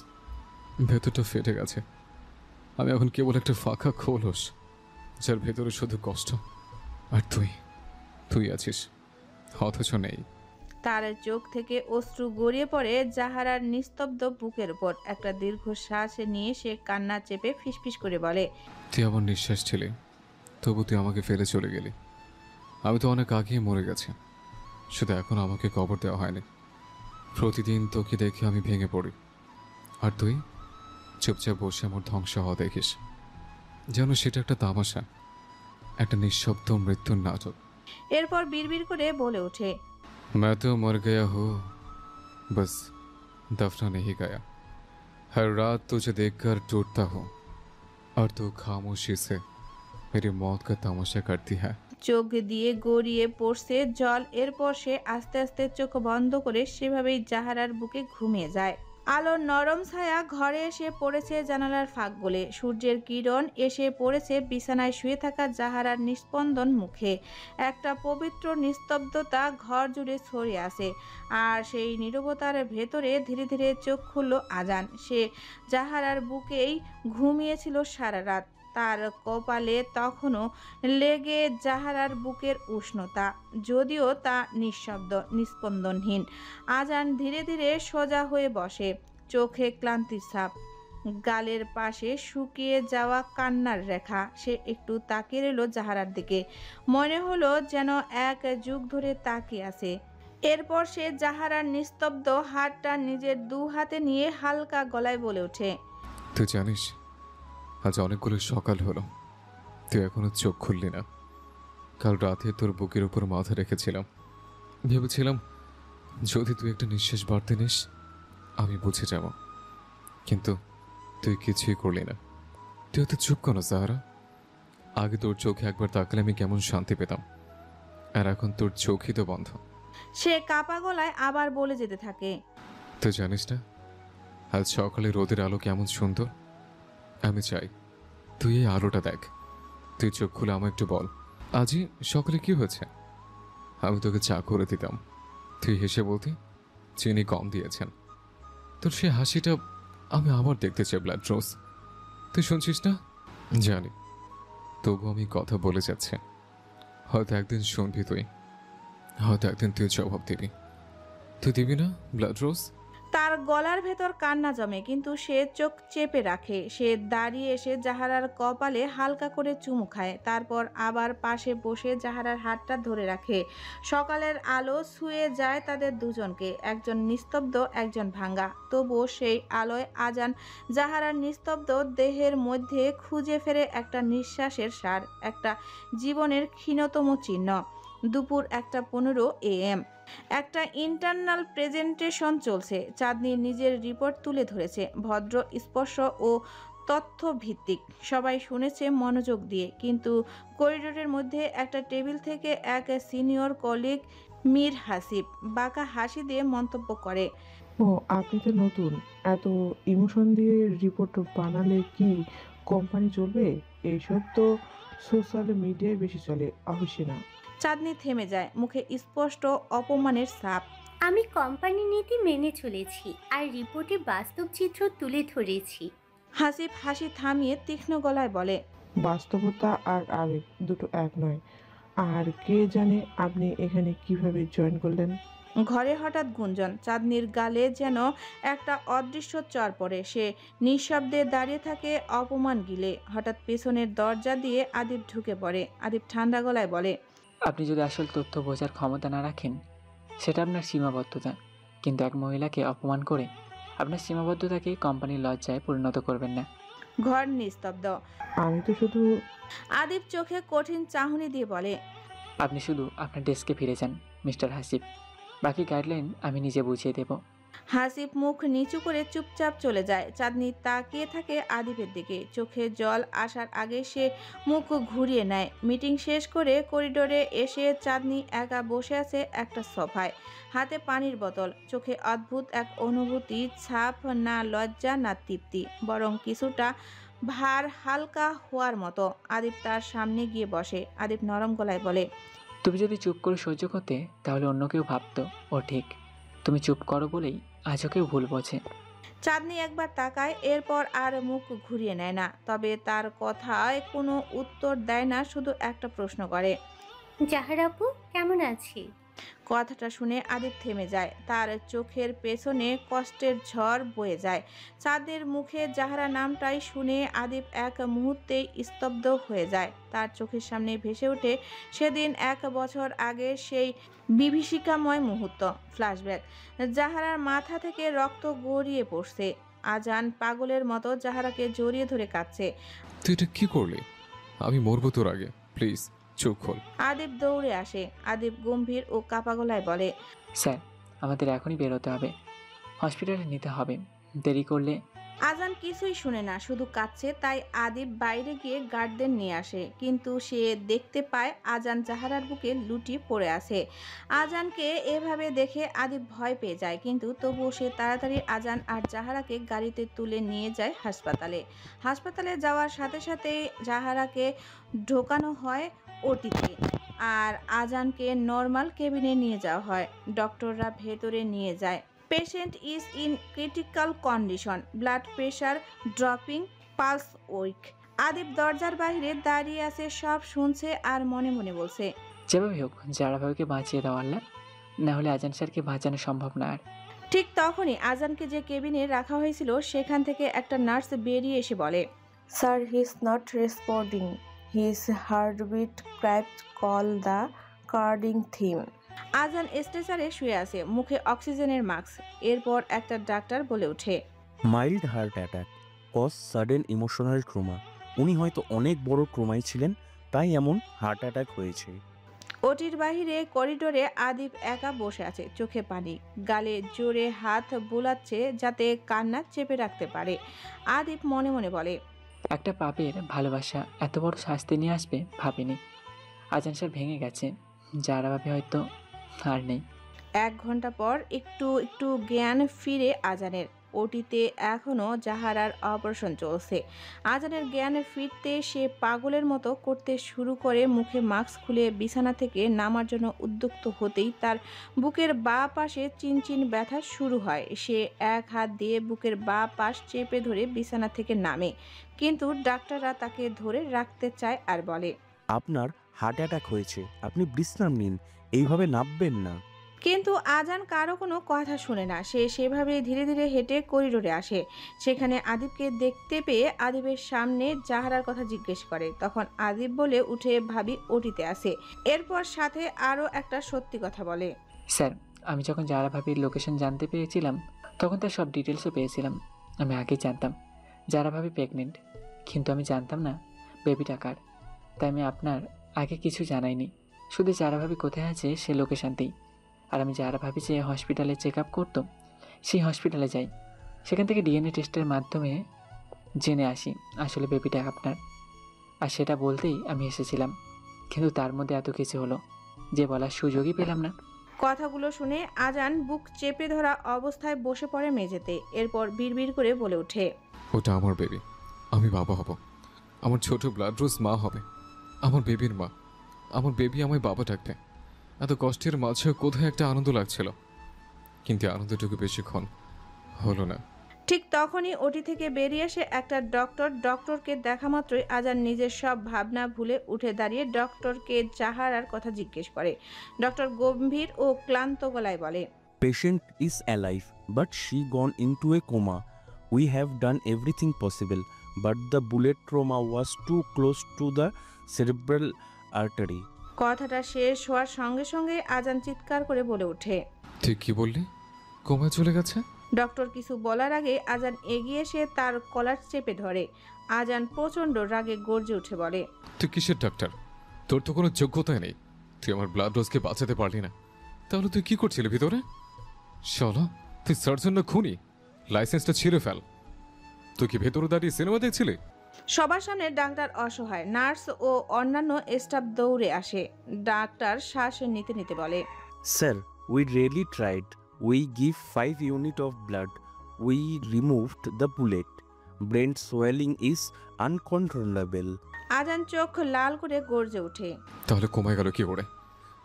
Speaker 2: ভেতরটা ফেটে গেছে। আমি এখন কেবল একটা ফাঁকা খোলস, যার ভেতরে শুধু কষ্ট। আর তুই আছিস, অথচ নেই।
Speaker 1: তার চোখ থেকে অশ্রু গড়িয়ে পড়ে জাহারার নিস্তব্ধ বুকের উপর। একটা দীর্ঘশ্বাস নিয়ে সে কান্না চেপে ফিসফিস করে বলে,
Speaker 2: তুই আমার নিঃশ্বাস ছিলে, তবু তুই আমাকে ফেলে চলে গেলি। আমি তো অনেক আগেই মরে গেছি, শুধু এখন আমাকে কবর দেওয়া হয়নি। প্রতিদিন তোকে দেখে আমি ভেঙে পড়ি, আর তুই চুপচাপ বসে আমার ধ্বংস হওয়া দেখিস, যেন সেটা একটা তামাশা, একটা নিঃশব্দ মৃত্যুর নাটক।
Speaker 1: এরপর বিড়বিড় করে বলে ওঠে,
Speaker 2: मैं तो मर गया हूँ, बस दफना नहीं गया। हर रात तुझे देखकर टूटता हूँ, और तू खामोशी से मेरी मौत का तमाशा करती है।
Speaker 1: চোখ দিয়ে গড়িয়ে পড়ছে জল। এরপর সে আস্তে আস্তে চোখ বন্ধ করে সেভাবেই জাহারার বুকে ঘুমিয়ে যায়। আলোর নরম ছায়া ঘরে এসে পড়েছে জানালার ফাঁক গলে। সূর্যের কিরণ এসে পড়েছে বিছানায় শুয়ে থাকা জাহারার নিস্পন্দন মুখে। একটা পবিত্র নিস্তব্ধতা ঘর জুড়ে ছড়িয়ে আছে। আর সেই নীরবতার ভেতরে ধীরে ধীরে চোখ খুলল আজান। সে জাহারার বুকেই ঘুমিয়েছিল সারা রাত। তার কপালে তখনও লেগে জাহারার বুকের উষ্ণতা, যদিও তা নিঃশব্দ, নিস্পন্দনহীন। আজান ধীরে ধীরে সোজা হয়ে বসে, চোখে ক্লান্তির ছাপ, গালের পাশে শুকিয়ে যাওয়া কান্নার রেখা। সে একটু তাকিয়ে রইল জাহারার দিকে, মনে হলো যেন 1 যুগ ধরে তাকিয়ে আছে। এরপর সে জাহারার নিস্তব্ধ হাতটা নিজের 2 হাতে নিয়ে হালকা গলায় বলে ওঠে,
Speaker 2: তুই জানিস আজ অনেকগুলো সকাল হলো, তুই এখনো চোখ খুললি না। কাল রাতে তোর বুকের উপর মাথা রেখেছিলাম, ভেবেছিলাম যদি তুই একটা নিঃশ্বাস বাড়তে নিস আমি বুঝে যাব, কিন্তু তুই কিছুই করলি না। তুই তো চুপ কেন সাহারা? আগে তোর চোখে একবার তাকালে আমি কেমন শান্তি পেতাম, আর এখন তোর চোখই তো বন্ধ।
Speaker 1: সে কাপা গলায় আবার বলে যেতে থাকে,
Speaker 2: তুই জানিস না আজ সকালে রোদের আলো কেমন সুন্দর? আমি চাই তুই এই আলোটা দেখ। তুই চোখ খুলে আমায় একটু বল, আজই সকালে কি হয়েছে? আমি তোকে চা করে দিতাম, তুই হেসে বলতি চিনি কম দিয়েছেন। তোর সে হাসিটা আমি আবার দেখতে চাই ব্লাড রোজ। তুই শুনছিস না? জানি, তবু আমি কথা বলে যাচ্ছে। হয়তো একদিন শুনবি তুই, হয়তো একদিন তুই জবাব দিবি। তুই দিবি না ব্লাড রোজ?
Speaker 1: তার গলার ভেতর কান্না জমে, কিন্তু সে চোখ চেপে রাখে। সে দাঁড়িয়ে এসে জাহারার কপালে হালকা করে চুমু খায়, তারপর আবার পাশে বসে জাহারার হাতটা ধরে রাখে। সকালের আলো ছুঁয়ে যায় তাদের দুজনকে, একজন নিস্তব্ধ, একজন ভাঙ্গা। তবুও সেই আলোয় আজান জাহারার নিস্তব্ধ দেহের মধ্যে খুঁজে ফেরে একটা নিঃশ্বাসের সার, একটা জীবনের ক্ষীণতম চিহ্ন। দুপুর 1:15 AM। একটা ইন্টারনাল প্রেজেন্টেশন চলছে। চাঁদনি নিজের রিপোর্ট তুলে ধরেছে, ভদ্র, স্পর্শ ও তথ্যভিত্তিক। সবাই শুনেছে মনোযোগ দিয়ে, কিন্তু করিডোরের মধ্যে একটা টেবিল থেকে এক সিনিয়র কলিগ মীর হাসিব বাঁকা হাসি দিয়ে মন্তব্য করে,
Speaker 10: ও আপনি তো নতুন, এত ইমোশন দিয়ে রিপোর্ট বানালে কি কোম্পানি চলবে? এইসব তো সোশ্যাল মিডিয়ায় বেশি চলে, অফিসে না।
Speaker 1: চাঁদনি থেমে যায়, মুখে স্পষ্ট অপমানের ছাপ।
Speaker 9: আমি কোম্পানি নীতি মেনে চলেছি আর রিপোর্টে বাস্তব চিত্র তুলে ধরেছি।
Speaker 1: হাসিব হাসি থামিয়ে তীক্ষ্ণ গলায় বলে,
Speaker 10: বাস্তবতা আর আবেগ দুটো এক নয়। আর কে জানে আপনি এখানে কিভাবে জয়েন করলেন?
Speaker 1: ঘরে হঠাৎ গুঞ্জন। চাঁদনির গালে যেন একটা অদৃশ্য চর পড়ে। সে নিঃশব্দে দাঁড়িয়ে থাকে, অপমান গিলে। হঠাৎ পেছনের দরজা দিয়ে আদিব ঢুকে পড়ে। আদিব ঠান্ডা গলায় বলে,
Speaker 4: আপনি যদি আসল তথ্য বোঝার ক্ষমতা না রাখেন, সেটা আপনার সীমাবদ্ধতা। কিন্তু এক মহিলাকে অপমান করে আপনার সীমাবদ্ধতাকে কোম্পানির লজ্জায় পরিণত করবেন না।
Speaker 1: ঘর নিস্তব্ধ।
Speaker 10: আমি তো শুধু
Speaker 1: আদিব চোখে কঠিন চাহনি দিয়ে বলে,
Speaker 4: আপনি শুধু আপনার ডেস্কে ফিরে যান মিস্টার হাসিব, বাকি গাইডলাইন আমি নিজে বুঝিয়ে দেব।
Speaker 1: হাসিব মুখ নিচু করে চুপচাপ চলে যায়। চাঁদনি তাকিয়ে থাকে আদিবের দিকে। চোখে জল আসার আগে সে মুখ ঘুরিয়ে নেয়। মিটিং শেষ করে করিডোরে এসে চাঁদনি একা বসে আছে একটা সোফায়, হাতে পানির বোতল। চোখে অদ্ভুত এক অনুভূতি, ছাপ, না লজ্জা না তৃপ্তি, বরং কিছুটা ভার হালকা হওয়ার মতো। আদিব তার সামনে গিয়ে বসে। আদিব নরম গলায় বলে,
Speaker 4: তুমি যদি চুপ করে সহ্য করতে, তাহলে অন্য কেউ ভাবতো ও ঠিক। তুমি চুপ করো বলেই আজও কেউ ভুল বোঝে।
Speaker 1: চাঁদনি একবার তাকায়, এরপর আর মুখ ঘুরিয়ে নেয় না। তবে তার কথায় কোনো উত্তর দেয় না, শুধু একটা প্রশ্ন করে,
Speaker 9: জাহারা আপু কেমন আছি?
Speaker 1: কথাটা শুনে আদিব থেমে যায়। তার চোখের পেছনে কষ্টের ঝড় বয়ে যায়। চাঁদের মুখে জাহারা নামটাই শুনে আদিব এক মুহূর্তেই স্তব্ধ হয়ে যায়। তার চোখের সামনে ভেসে ওঠে সেদিন 1 বছর আগে সেই বিভীষিকাময় মুহূর্ত। ফ্ল্যাশব্যাক। জাহারার মাথা থেকে রক্ত গড়িয়ে পড়ছে। আজান পাগলের মতো জাহারাকে জড়িয়ে ধরে কাঁদছে।
Speaker 2: তুই এটা কি করলি? আমি মরবো তোর আগে, প্লিজ চোখ খোল।
Speaker 1: আদিব দৌড়ে আসে। আদিব গম্ভীর ও কাপা গলায় বলে,
Speaker 4: স্যার, আমাদের এখনই বেরোতে হবে, হসপিটালে নিতে হবে। দেরি করলে।
Speaker 1: আজান কিছুই শুনে না, শুধু কাঁদছে। তাই আদিব বাইরে গিয়ে গার্ডদের নিয়ে আসে, কিন্তু সে দেখতে পায় আজান জাহারার বুকে লুটিয়ে পড়ে আছে। আজানকে এভাবে দেখে আদিব ভয় পেয়ে যায়, কিন্তু তবুও সে তাড়াতাড়ি আজান আর জাহারাকে গাড়িতে তুলে নিয়ে যায় হাসপাতালে। হাসপাতালে যাওয়ার সাথে সাথে জাহারাকে ঢোকানো হয় ওটিতে, আর আজানকে নর্মাল কেবিনে নিয়ে যাওয়া হয়। ডক্টররা ভেতরে নিয়ে যায়। Patient is in critical condition, blood pressure dropping, pulse weak. Adib দরজার বাইরে দাঁড়িয়ে আছে, সব শুনছে আর মনে মনে বলছে,
Speaker 4: যেভাবে হোক জারা ভাইকে বাঁচিয়ে দাও আল্লাহ, না হলে আজান স্যারকে বাঁচানো সম্ভব না আর।
Speaker 1: ঠিক তখনই আজানকে যে কেবিনে রাখা হয়েছিল সেখান থেকে একটা নার্স বেরিয়ে এসে বলে, sir, he is not responding, his heartbeat crapped, call the cardiac team. Azan স্ট্রেচারে শুয়ে আছে, মুখে অক্সিজেনের মাস্ক। এরপর একটা ডাক্তার বলে ওঠে,
Speaker 11: mild heart attack, cause sudden emotional trauma. উনি হয়তো অনেক বড় ট্রমায় ছিলেন, তাই এমন হার্ট অ্যাটাক হয়েছে।
Speaker 1: ওটির বাহিরে করিডোরে আদিব একা বসে আছে, চোখে পানি, গালে জোরে হাত বোলাচ্ছে যাতে কান্না চেপে রাখতে পারে। আদিব মনে মনে বলে,
Speaker 4: একটা পাপের ভালোবাসা এত বড় শাস্তি নিয়ে আসবে ভাবিনি। আজান স্যার ভেঙে গেছে, যারা ভাবে হয়তো আর নেই।
Speaker 1: 1 ঘন্টা পর একটু একটু জ্ঞান ফিরে আজানের। ওটিতে এখনও জাহারার অপারেশন চলছে। আজানের জ্ঞান ফিরতে সে পাগলের মতো করতে শুরু করে। মুখে মাস্ক খুলে বিছানা থেকে নামার জন্য উদ্যুক্ত হতেই তার বুকের বাঁ পাশে চিনচিন ব্যথা শুরু হয়। সে এক হাত দিয়ে বুকের বাঁ পাশ চেপে ধরে বিছানা থেকে নামে, কিন্তু ডাক্তাররা তাকে ধরে রাখতে চায় আর বলে,
Speaker 11: আপনার হার্ট অ্যাটাক হয়েছে, আপনি বিশ্রাম নিন, এইভাবে নামবেন না।
Speaker 1: কিন্তু আজান কারো কোনো কথা শুনে না। সে সেভাবে ধীরে ধীরে হেঁটে করিডোরে আসে। সেখানে আদিবকে দেখতে পেয়ে আদিবের সামনে জাহারার কথা জিজ্ঞেস করে। তখন আদিব বলে উঠে ভাবি ওটিতে আসে। এরপর সাথে আরও একটা সত্যি কথা বলে।
Speaker 4: স্যার, আমি যখন জাহারা ভাবির লোকেশন জানতে পেরেছিলাম তখন তার সব ডিটেলসও পেয়েছিলাম। আমি আগেই জানতাম জাহারা ভাবি প্রেগনেন্ট, কিন্তু আমি জানতাম না বেবিটা কার। তাই আমি আপনার আগে কিছু জানাইনি, শুধু জাহারা ভাবি কোথায় আছে সে লোকেশন দিই। আর আমি জাহারা ভাবি যে হসপিটালে চেক আপ করতো সেই হসপিটালে যাই, সেখান থেকে ডিএনএ টেস্টের মাধ্যমে জেনে আসি আসলে বেবিটা আপনার। আর সেটা বলতেই আমি এসেছিলাম, কিন্তু তার মধ্যে এত কিছু হলো যে বলার সুযোগই পেলাম না।
Speaker 1: কথাগুলো শুনে আজান বুক চেপে ধরা অবস্থায় বসে পড়ে মেঝেতে। এরপর বিড়বিড় করে বলে ওঠে,
Speaker 2: ওটা আমার বেবি, আমি বাবা হব। আমার ছোট ব্লাড রোজ মা হবে, আমার বেবির মা। আমার বেবি আমায় বাবা ডাকবে। এত কষ্টের মাঝেও কোথায় একটা আনন্দ লাগছিল, কিন্তু আনন্দটুকু বেশিক্ষণ হলো না।
Speaker 1: ঠিক তখনই ওটি থেকে বেরিয়ে এসে একটা ডক্টরকে দেখা মাত্রই আজান নিজের সব ভাবনা ভুলে উঠে দাঁড়িয়ে ডক্টরকে জাহারার কথা জিজ্ঞেস করে। ডক্টর গম্ভীর ও ক্লান্ত গলায় বলে,
Speaker 11: Patient is alive, but she gone into a coma. We have done everything possible, but the bullet trauma was too close to the cerebral artery.
Speaker 1: কথাটা শেষ হওয়ার সঙ্গে সঙ্গে আজান চিৎকার করে বলে ওঠে,
Speaker 2: ঠিক কি বললি? কোমায় চলে গেছে?
Speaker 1: ডক্টর কিছু বলার আগে আজান এগিয়ে এসে তার কলার চেপে ধরে। আজান প্রচণ্ড রাগে গর্জে উঠে বলে,
Speaker 2: তুই কিসের ডাক্তার? তোর তো কোনো যোগ্যতাই নেই। তুই আমার ব্লাড রোজকে বাঁচাতে পারলি না, তাহলে তুই কি করছিলি ভিতরে? শালা, তুই সার্জন না খুনি? লাইসেন্সটা ছিঁড়ে ফেল। তুই কি ভেতরে দাঁড়িয়ে সিনেমা দেখছিলি?
Speaker 1: সবার সামনে ডাক্তার অসহায়। নার্স ও অন্যান্য স্টাফ দৌড়ে আসে। ডাক্তার শ্বাস নিতে নিতে বলে,
Speaker 11: Sir, we really tried. We give 5 units of blood. We removed the bullet. Brain swelling is uncontrollable.
Speaker 1: আজান চোখ লাল করে গর্জে ওঠে,
Speaker 2: তাহলে কমায় গেল কি করে?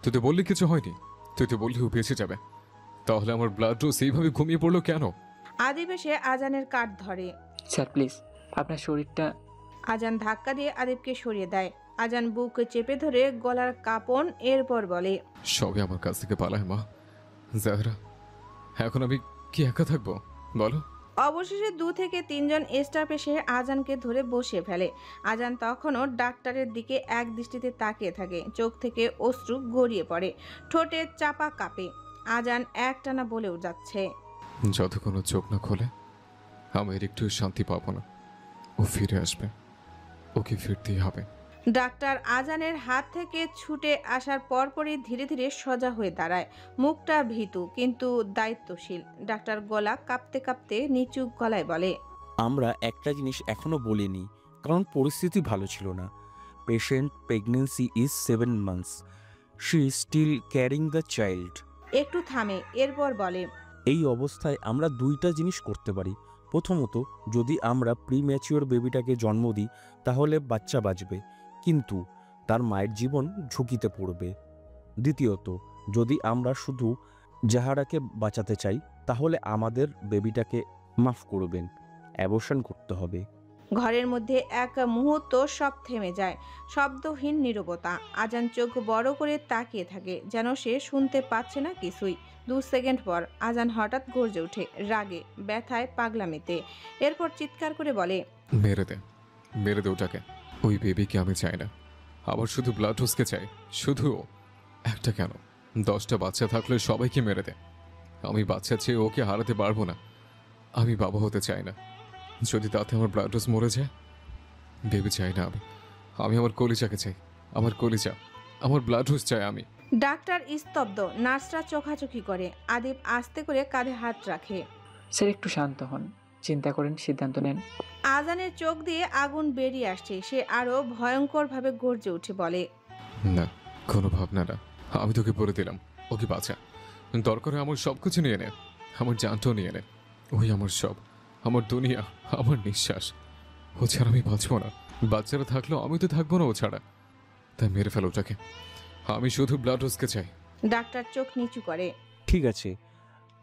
Speaker 2: তুই তো বললি কিছু হয়নি। তুই তো বললি ও বেঁচে যাবে, তাহলে আমার ব্লাড রোজ এইভাবে ঘুমিয়ে পড়লো কেন?
Speaker 1: আদিব এসে আজানের কাঁধ ধরে।
Speaker 4: স্যার প্লিজ, আপনার শরীরটা।
Speaker 1: আজান ধাক্কা দিয়ে আদিবকে সরিয়ে দেয়। আজান বুক চেপে ধরে গলার কাঁপন। এরপর বলে,
Speaker 2: সবে আমার কাছ থেকে পালায় মা। জাহরা, এখন আমি কি একা থাকবো বলো?
Speaker 1: অবশেষে 2 থেকে 3 জন স্টাফ এসে আজানকে ধরে বসিয়ে ফেলে। আজান তখনও ডাক্তারের দিকে এক দৃষ্টিতে তাকিয়ে থাকে। চোখ থেকে অশ্রু গড়িয়ে পড়ে, ঠোঁটে চাপা কাঁপে। আজান একটানা বলেও যাচ্ছে,
Speaker 2: যতক্ষণ ও চোখ না খোলে আমি একটু শান্তি পাবো না। ও ফিরে আসবে, ওকে ফিরতেই হবে।
Speaker 1: ডাক্তার আজানের হাত থেকে ছুটে আসার পরপরই ধীরে ধীরে সোজা হয়ে দাঁড়ায়। মুখটা ভীতু কিন্তু দায়িত্বশীল। ডাক্তার গলা কাঁপতে কাঁপতে নিচু গলায় বলে,
Speaker 11: আমরা একটা জিনিস এখনো বলিনি, কারণ পরিস্থিতি ভালো ছিল না। Patient pregnancy is 7 months. She is still carrying the child.
Speaker 1: একটু থামে। এরপর বলে,
Speaker 11: এই অবস্থায় আমরা 2টা জিনিস করতে পারি। প্রথমত, যদি আমরা প্রিম্যাচিওর বেবিটাকে জন্ম দিই তাহলে বাচ্চা বাঁচবে, কিন্তু তার মায়ের জীবন ঝুঁকিতে পড়বে। দ্বিতীয়ত, যদি আমরা শুধু জাহারাকে বাঁচাতে চাই তাহলে আমাদের বেবিটাকে মাফ করবেন, অ্যাবর্শন করতে হবে।
Speaker 1: ঘরের মধ্যে এক মুহূর্ত সব থেমে যায়। শব্দহীন নীরবতা। আজান চোখ বড় করে তাকিয়ে থাকে, যেন সে শুনতে পাচ্ছে না কিছুই। 2 সেকেন্ড পর আজান হঠাৎ গর্জে ওঠে, রাগে, ব্যথায়, পাগলামিতে। এরপর চিৎকার করে বলে,
Speaker 2: মেরে দে, মেরে দে ওটাকে। ওই বেবিকে আমি চাই না, আবার শুধু ব্লাড রোজকে চাই। শুধু একটা কেন, 10টা বাচ্চা থাকলে সবাইকে মেরে দে। আমি বাচ্চা চেয়ে ওকে হারাতে পারবো না। আমি বাবা হতে চাই না। যদি তাতে আমার ব্লাড রোজ মরে যায়, বেবি চাই না আমি। আমি আমার কলিজাকে চাই, আমার কলিজা, আমার ব্লাড রোজ চাই আমি।
Speaker 1: ডাক্তার স্তব্ধ। নার্সরা চোখাচোখি করে। আদিব আস্তে করে কাঁধে হাত রাখে।
Speaker 4: স্যার একটু শান্ত হন, চিন্তা করেন, সিদ্ধান্ত নেন।
Speaker 1: আজানের চোখ দিয়ে আগুন বেরিয়ে আসছে। সে আরো ভয়ঙ্করভাবে গর্জে উঠে বলে,
Speaker 2: না, কোনো ভাবনা না। আমি তোকে বলে দিলাম, ওকে বাঁচা। দরকার হয় আমার সব কিছু নিয়ে নে, আমার জানটাও নিয়ে নে। ওই আমার সব, আমার দুনিয়া, আমার নিঃশ্বাস। ও ছাড়া আমি বাঁচবো না। বাচ্চারা থাকলেও আমি তো থাকবো না ও ছাড়া। তাই মেরে ফেল ওটাকে। আমি শুধু ব্লাড রোজকে চাই।
Speaker 1: ডাক্তার চোখ নিচু করে।
Speaker 11: ঠিক আছে,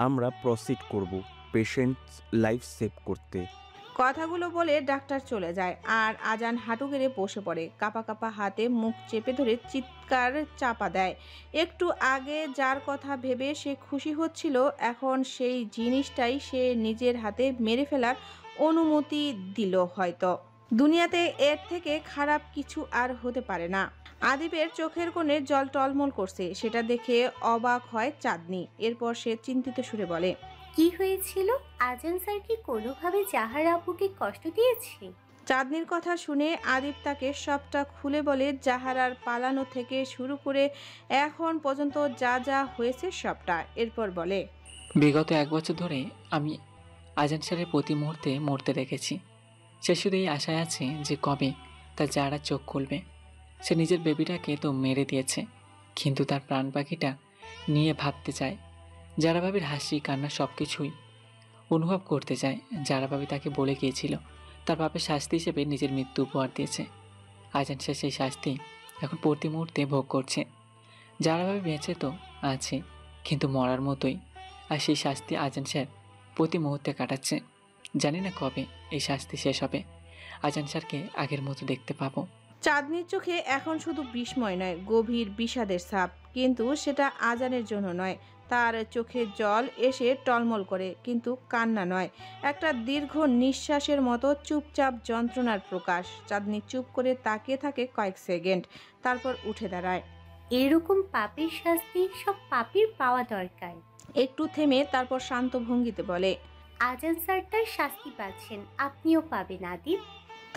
Speaker 11: আমরা প্রসিড করব পেশেন্ট লাইফ সেভ করতে।
Speaker 1: কথাগুলো বলে ডাক্তার চলে যায় আর আজান হাঁটু গেড়ে বসে পড়ে, কাপা কাপা হাতে মুখ চেপে ধরে চিৎকার চাপা দেয়। একটু আগে যার কথা ভেবে সে খুশি হচ্ছিল, এখন সেই জিনিসটাই সে নিজের হাতে মেরে ফেলার অনুমতি দিল। হয়তো দুনিয়াতে এর থেকে খারাপ কিছু আর হতে পারে না। আদিবের চোখের কোণে জল টলমল করছে, সেটা দেখে অবাক হয় চাঁদনি। এরপর সে চিন্তিত সুরে বলে,
Speaker 9: কি হয়েছিল? আজান স্যার কি কোনোভাবে জাহার আপুকে কষ্ট দিয়েছে?
Speaker 1: চাঁদনির কথা শুনে আদিব তাকে সবটা খুলে বলে, জাহারার পালানো থেকে শুরু করে এখন পর্যন্ত যা যা হয়েছে সবটা। এরপর বলে,
Speaker 4: বিগত 1 বছর ধরে আমি আজান স্যারের প্রতি মুহূর্তে মরতে দেখেছি। সে শুধু এই আশায় আছে যে কবে তার যারা চোখ খুলবে। সে নিজের বেবিটাকে তো মেরে দিয়েছে, কিন্তু তার প্রাণ পাখিটা নিয়ে ভাবতে চায়। যারা ভাবির হাসি কান্না সব কিছুই অনুভব করতে চায়। যারা ভাবি তাকে বলে গিয়েছিল তার বাপের শাস্তি হিসেবে নিজের মৃত্যু উপহার দিয়েছে। আজান স্যার সেই শাস্তি এখন প্রতি মুহূর্তে ভোগ করছে। যারা ভাবি বেঁচে তো আছে, কিন্তু মরার মতোই। আর সেই শাস্তি আজান স্যার প্রতি মুহূর্তে কাটাচ্ছে। জানি না কবে এই শাস্তি শেষ হবে, আজান স্যারকে আগের মতো দেখতে পাবো।
Speaker 1: চাঁদনির চোখে এখন শুধু বিস্ময় নয়, গভীর বিষাদের ছাপ। কিন্তু সেটা আজানের জন্য নয়, তার চোখে জল এসে টলমল করে, কিন্তু কান্না নয়, একটা দীর্ঘ নিঃশ্বাসের মতো চুপচাপ যন্ত্রণার প্রকাশ। চাঁদনি চুপ করে তাকিয়ে থাকে কয়েক সেকেন্ড, তারপর উঠে দাঁড়ায়।
Speaker 9: এরকম পাপের শাস্তি সব পাপীর পাওয়া দরকার।
Speaker 1: একটু থেমে তারপর শান্ত ভঙ্গিতে বলে,
Speaker 9: আজান স্যার তার শাস্তি পাচ্ছেন, আপনিও পাবেন আদিব।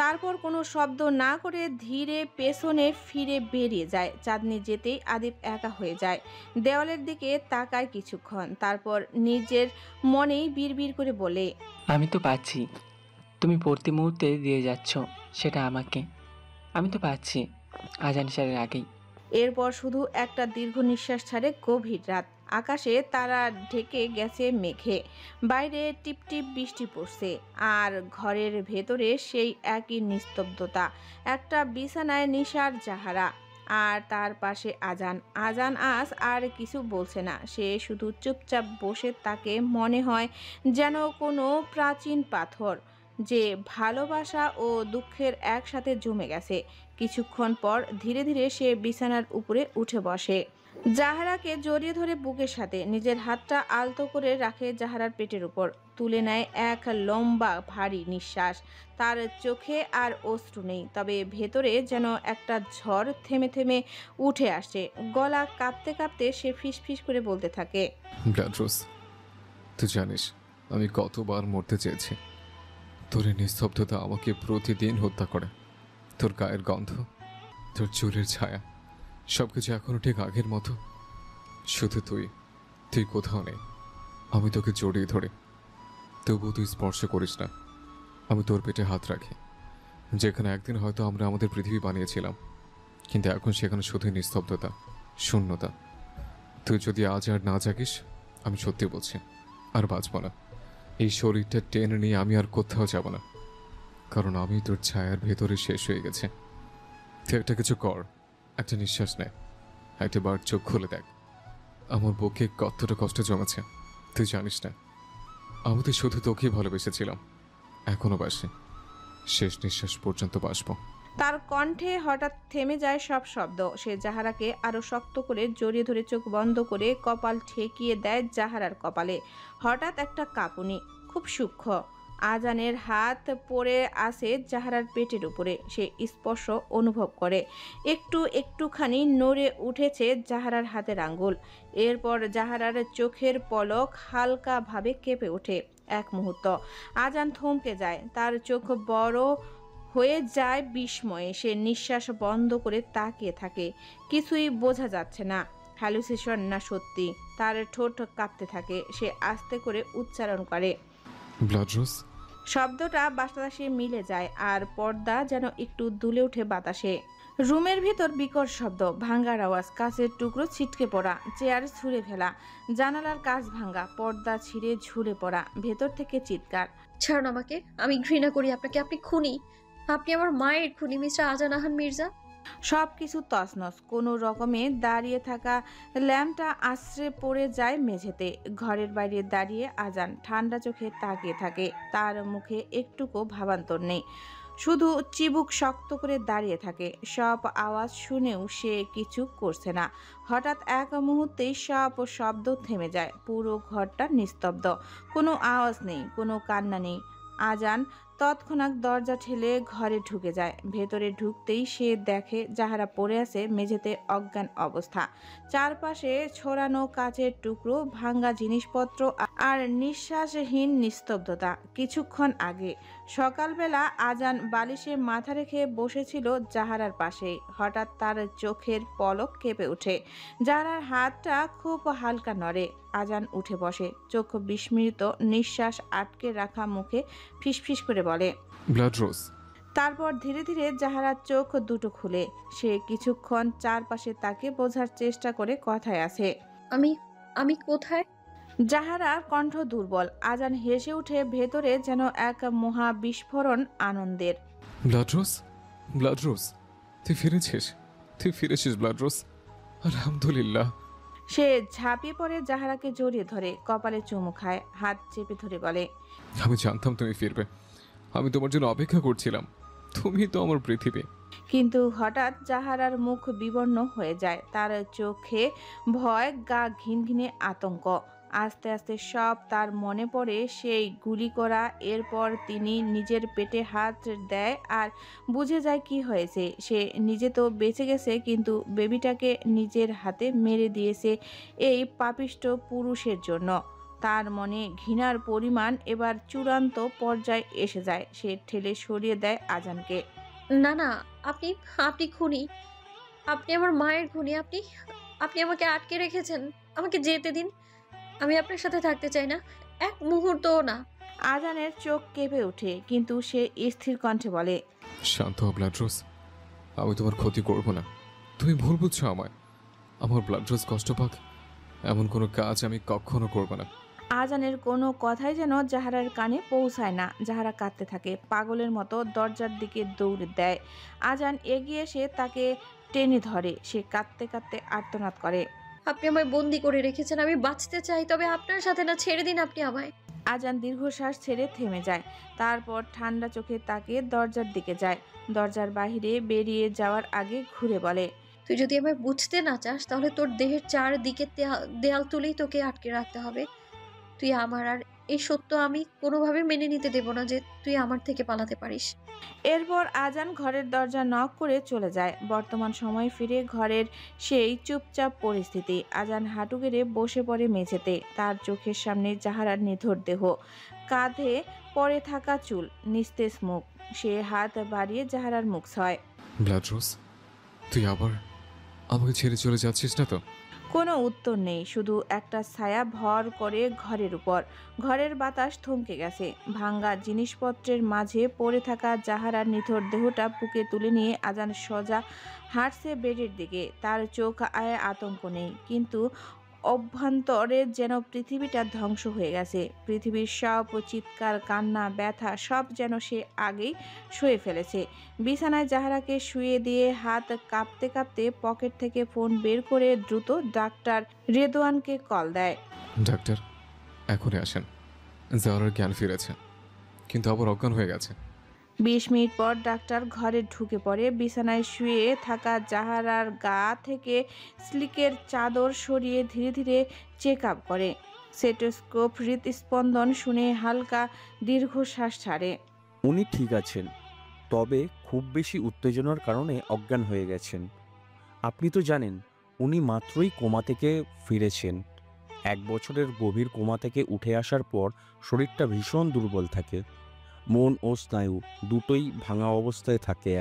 Speaker 1: তারপর কোনো শব্দ না করে ধীরে পেছনে ফিরে বেরিয়ে যায়। চাঁদনি যেতেই আদিব একা হয়ে যায়, দেওয়ালের দিকে তাকায় কিছুক্ষণ, তারপর নিজের মনেই বিড়বিড় করে বলে,
Speaker 4: আমি তো পাচ্ছি, তুমি প্রতি মুহূর্তে দিয়ে যাচ্ছ সেটা আমাকে। আমি তো পাচ্ছি আজান স্যারের আগেই।
Speaker 1: এরপর শুধু একটা দীর্ঘ নিঃশ্বাস ছাড়ে। গভীর রাত, আকাশে তারা ঢেকে গেছে মেঘে, বাইরে টিপটিপ বৃষ্টি পড়ছে, আর ঘরের ভেতরে সেই একই নিস্তব্ধতা। একটা বিছানায় নিশার জাহারা, আর তার পাশে আজান। আজান আজ আর কিছু বলছে না, সে শুধু চুপচাপ বসে। তাকে মনে হয় যেন কোনো প্রাচীন পাথর, যে ভালোবাসা ও দুঃখের একসাথে জমে গেছে। কিছুক্ষণ পর ধীরে ধীরে সে বিছানার উপরে উঠে বসে, জাহারাকে জড়িয়ে ধরে বুকের সাথে নিজের হাতটা আলতো করে রাখে জাহারার পেটের উপর, তুলে নেয় এক লম্বা ভারী নিঃশ্বাস। তার চোখে আর অশ্রু নেই, তবে ভেতরে যেন একটা ঝড় থেমে থেমে উঠে আসে। গলা কাঁপতে কাঁপতে সে ফিসফিস করে বলতে থাকে,
Speaker 2: ব্লাডরোজ, তুই জানিস আমি কতবার মরতে চেয়েছি। তোর এই নিস্তব্ধতা আমাকে প্রতিদিন হত্যা করে। তোর গায়ের গন্ধ, তোর চুলের ছায়া, সবকিছু এখনো ঠিক আগের মতো। শুধু তুই কোথাও নেই। আমি তোকে জড়িয়ে ধরে, তবুও তুই স্পর্শ করিস না। আমি তোর পেটে হাত রাখি, যেখানে একদিন হয়তো আমরা আমাদের পৃথিবী বানিয়েছিলাম, কিন্তু এখন সেখানে শুধুই নিস্তব্ধতা, শূন্যতা। তুই যদি আজ আর না জাগিস, আমি সত্যি বলছি আর বাঁচব না। এই শরীরটা টেনে নিয়ে আমি আর কোথাও যাব না, কারণ আমি তোর ছায়ার ভেতরে শেষ হয়ে গেছে। তুই একটা কিছু কর, একটা নিঃশ্বাস নে, একটা বার চোখ খুলে দেখ। আমার বুকে কতটা কষ্ট জমেছে তুই জানিস না। আমি তো শুধু তোকেই ভালোবেসেছিলাম, এখনো বাসি, শেষ নিঃশ্বাস পর্যন্ত বাসবো।
Speaker 1: তার কণ্ঠে হঠাৎ থেমে যায় সব শব্দ। সে জাহারাকে আরো শক্ত করে জড়িয়ে ধরে চোখ বন্ধ করে কপাল ঠেকিয়ে দেয় জাহারার কপালে। হঠাৎ একটা কাঁপুনি, খুব সূক্ষ্ম। আজানের হাত পড়ে আসে জাহারার পেটের উপরে। সে স্পর্শ অনুভব করে, একটুখানি নড়ে উঠেছে জাহারার হাতের আঙ্গুল। এরপর জাহারার চোখের পলক হালকাভাবে কেঁপে ওঠে। এক মুহূর্ত আজান থমকে যায়, তার চোখ বড় হয়ে যায় বিস্ময়ে। সে নিঃশ্বাস বন্ধ করে তাকিয়ে থাকে, কিছুই বোঝা যাচ্ছে না, হ্যালুসিনেশন না সত্যি। তার ঠোঁট কাঁপতে থাকে। সে আস্তে করে উচ্চারণ করে,
Speaker 2: ব্লাডরোজ।
Speaker 1: শব্দটা বাতাসে মিলে যায়, আর পর্দা যেন একটু দুলে ওঠে বাতাসে। রুমের ভিতর বিকট শব্দ, ভাঙ্গার আওয়াজ, কাঁচের টুকরো ছিটকে পড়া, চেয়ার ছুঁড়ে ফেলা, জানালার কাঁচ ভাঙ্গা, পর্দা ছিঁড়ে ঝুলে পড়া। ভেতর থেকে চিৎকার,
Speaker 3: ছাড়ুন আমাকে, আমি ঘৃণা করি আপনাকে, আপনি খুনি, আপনি আমার মায়ের খুনি মিস্টার আজান আহান মির্জা।
Speaker 1: সব কিছু তছনছ। কোনো রকমে দাঁড়িয়ে থাকা ল্যাম্পটা আশ্রে পড়ে যায় মেঝেতে। ঘরের বাইরে দাঁড়িয়ে আজান ঠান্ডা চোখে তাকিয়ে থাকে। তার মুখে একটুকু ভাবান্তর নেই, শুধু চিবুক শক্ত করে দাঁড়িয়ে থাকে। সব আওয়াজ শুনেও সে কিছু করছে না। হঠাৎ এক মুহূর্তেই সব শব্দ থেমে যায়। পুরো ঘরটা নিস্তব্ধ, কোনো আওয়াজ নেই, কোনো কান্না নেই। আজান তৎক্ষণাৎ দরজা ঠেলে ঘরে ঢুকে যায়। ভেতরে ঢুকতেই সে দেখে জাহারা পড়ে আছে মেঝেতে অজ্ঞান অবস্থা। চারপাশে ছড়ানো কাচের টুকরো, ভাঙ্গা জিনিসপত্র আর নিঃশ্বাসহীন নিস্তব্ধতা। কিছুক্ষণ আগে সকালবেলা আজান বালিশে মাথা রেখে বসেছিল জাহারার পাশেই। হঠাৎ তার চোখের পলক কেঁপে ওঠে। জাহারার হাতটা খুব হালকা নড়ে। আজান উঠে বসে, চোখ বিস্মিত, নিঃশ্বাস আটকে রাখা মুখে ফিসফিস করে বলে,
Speaker 2: ব্লাড রোজ।
Speaker 1: তারপর ধীরে ধীরে জাহারার চোখ দুটো খুলে। সে কিছুক্ষণ চারপাশে তাকে বোঝার চেষ্টা করে কথায় আছে।
Speaker 3: আমি আমি কোথায়?
Speaker 1: জাহারার কণ্ঠ দুর্বল। আজান হেসে উঠে, ভেতরে যেন এক মহা বিস্ফোরণ আনন্দের।
Speaker 2: ব্লাড রোজ, ব্লাড রোজ, তুই ফিরেছিস ব্লাড রোজ, আলহামদুলিল্লাহ।
Speaker 1: সে ঝাঁপিয়ে পড়ে জাহারাকে জড়িয়ে ধরে, কপালে চুমু খায়, হাত চেপে ধরে বলে,
Speaker 2: আমি জানতাম তুমি ফিরবে, আমি তোমার জন্য অপেক্ষা করছিলাম, তুমি তো আমার পৃথিবী।
Speaker 1: কিন্তু হঠাৎ জাহারার মুখ বিবর্ণ হয়ে যায়। তার চোখে ভয়, গা ঘিনঘিনে আতঙ্ক। আস্তে আস্তে সব তার মনে পড়ে, সেই গুলি করা। এরপর তিনি নিজের পেটে হাত দেয় আর বুঝে যায় কি হয়েছে। সে নিজে তো বেঁচে গেছে, কিন্তু বেবিটাকে নিজের হাতে মেরে দিয়েছে এই পাপিষ্ঠ পুরুষের জন্য। তার মনে ঘৃণার পরিমাণ এবার চূড়ান্ত পর্যায়ে এসে যায়। সে ঠেলে সরিয়ে দেয় আজানকে।
Speaker 3: না না, আপনি আপনি খুনি। আপনি আমার মায়ের খুনি। আপনি আপনি আমাকে আটকে রেখেছেন। আমাকে যেতে দিন। আমি আপনার সাথে থাকতে চাই না, এক মুহূর্তও না।
Speaker 1: আজানের চোখ কেঁপে ওঠে, কিন্তু সে স্থির কণ্ঠে বলে,
Speaker 2: শান্ত হও ব্লাড রোজ, আমি তোমার ক্ষতি করব না। তুমি ভুল বুঝছো আমায়। আমার ব্লাড রোজ কষ্ট পাক এমন কোনো কাজ আমি কখনো করব না।
Speaker 1: আজানের কোনো কথাই যেন জাহারার কানে পৌঁছায় না। জাহারা কাঁদতে থাকে, পাগলের মতো দরজার দিকে দৌড় দেয়। আজান এগিয়ে এসে তাকে টেনে ধরে। সে কাঁদতে কাঁদতে আর্তনাদ করে,
Speaker 3: আপনি আমায় বন্দি করে রেখেছেন। আমি বাঁচতে চাই, তবে আপনার সাথে না। ছেড়ে দিন আপনি আমায়।
Speaker 1: আজান দীর্ঘশ্বাস ছেড়ে থেমে যায়। তারপর ঠান্ডা চোখে তাকিয়ে দরজার দিকে যায়। দরজার বাইরে বেরিয়ে যাওয়ার আগে ঘুরে বলে,
Speaker 3: তুই যদি আমায় বুঝতে না চাস, তাহলে তোর দেহের চারদিকে দেয়াল তুলেই তোকে আটকে রাখতে হবে। তুই আমার, আর এই সত্য আমি কোনোভাবে মেনে নিতে দেব না যে তুই আমার থেকে পালাতে পারিস।
Speaker 1: এরপর আজান ঘরের দরজা নক করে চলে যায়। বর্তমান সময় ফিরে ঘরের সেই চুপচাপ পরিস্থিতি। আজান হাঁটু গেড়ে বসে পড়ে মেঝেতে। তার চোখের সামনে জাহারার নিথর দেহ, কাঁধে পড়ে থাকা চুল, নিস্তেজ মুখ। সে হাত বাড়িয়ে জাহারার মুখ ছয়।
Speaker 2: ব্লাড রোজ, তুই আবার আমাকে ছেড়ে চলে যাচ্ছিস না তো?
Speaker 1: কোনো উত্তর নেই, শুধু একটা ছায়া ভর করে ঘরের উপর। ঘরের বাতাস থমকে গেছে। ভাঙ্গা জিনিসপত্রের মাঝে পড়ে থাকা জাহারার নিথর দেহটা বুকে তুলে নিয়ে আজান সোজা হাঁটছে বেডের দিকে। তার চোখ আয় আতঙ্ক নেই, কিন্তু অভ্যন্তরে যেন পৃথিবীটা ধ্বংস হয়ে গেছে। পৃথিবীর সব চিৎকার, কান্না, ব্যথা সব যেন সে আগেই সয়ে ফেলেছে। বিছানায় জাহারাকে শুয়ে দিয়ে হাত কাঁপতে কাঁপতে পকেট থেকে ফোন বের করে দ্রুত ডাক্তার রেদওয়ানকে কল দেয়।
Speaker 2: ডাক্তার এখনই আসেন, জাহারার জ্ঞান ফিরেছে, কিন্তু আবার অজ্ঞান হয়ে গেছে।
Speaker 1: 20 মিনিট পর ডাক্তার ঘরে ঢুকে পড়ে। বিছানায় শুয়ে থাকা জাহারার গা থেকে স্লিকের চাদর সরিয়ে ধীরে ধীরে চেক আপ করে। স্টেথোস্কোপ, হৃদস্পন্দন শুনে হালকা দীর্ঘশ্বাস ছাড়ে।
Speaker 11: উনি ঠিক আছেন, তবে খুব বেশি উত্তেজনার কারণে অজ্ঞান হয়ে গেছেন। আপনি তো জানেন উনি মাত্রই কোমা থেকে ফিরেছেন। 1 বছরের গভীর কোমা থেকে উঠে আসার পর শরীরটা ভীষণ দুর্বল থাকে, মন ও স্নায়ু দুটোই ভাঙা অবস্থায় থাকে।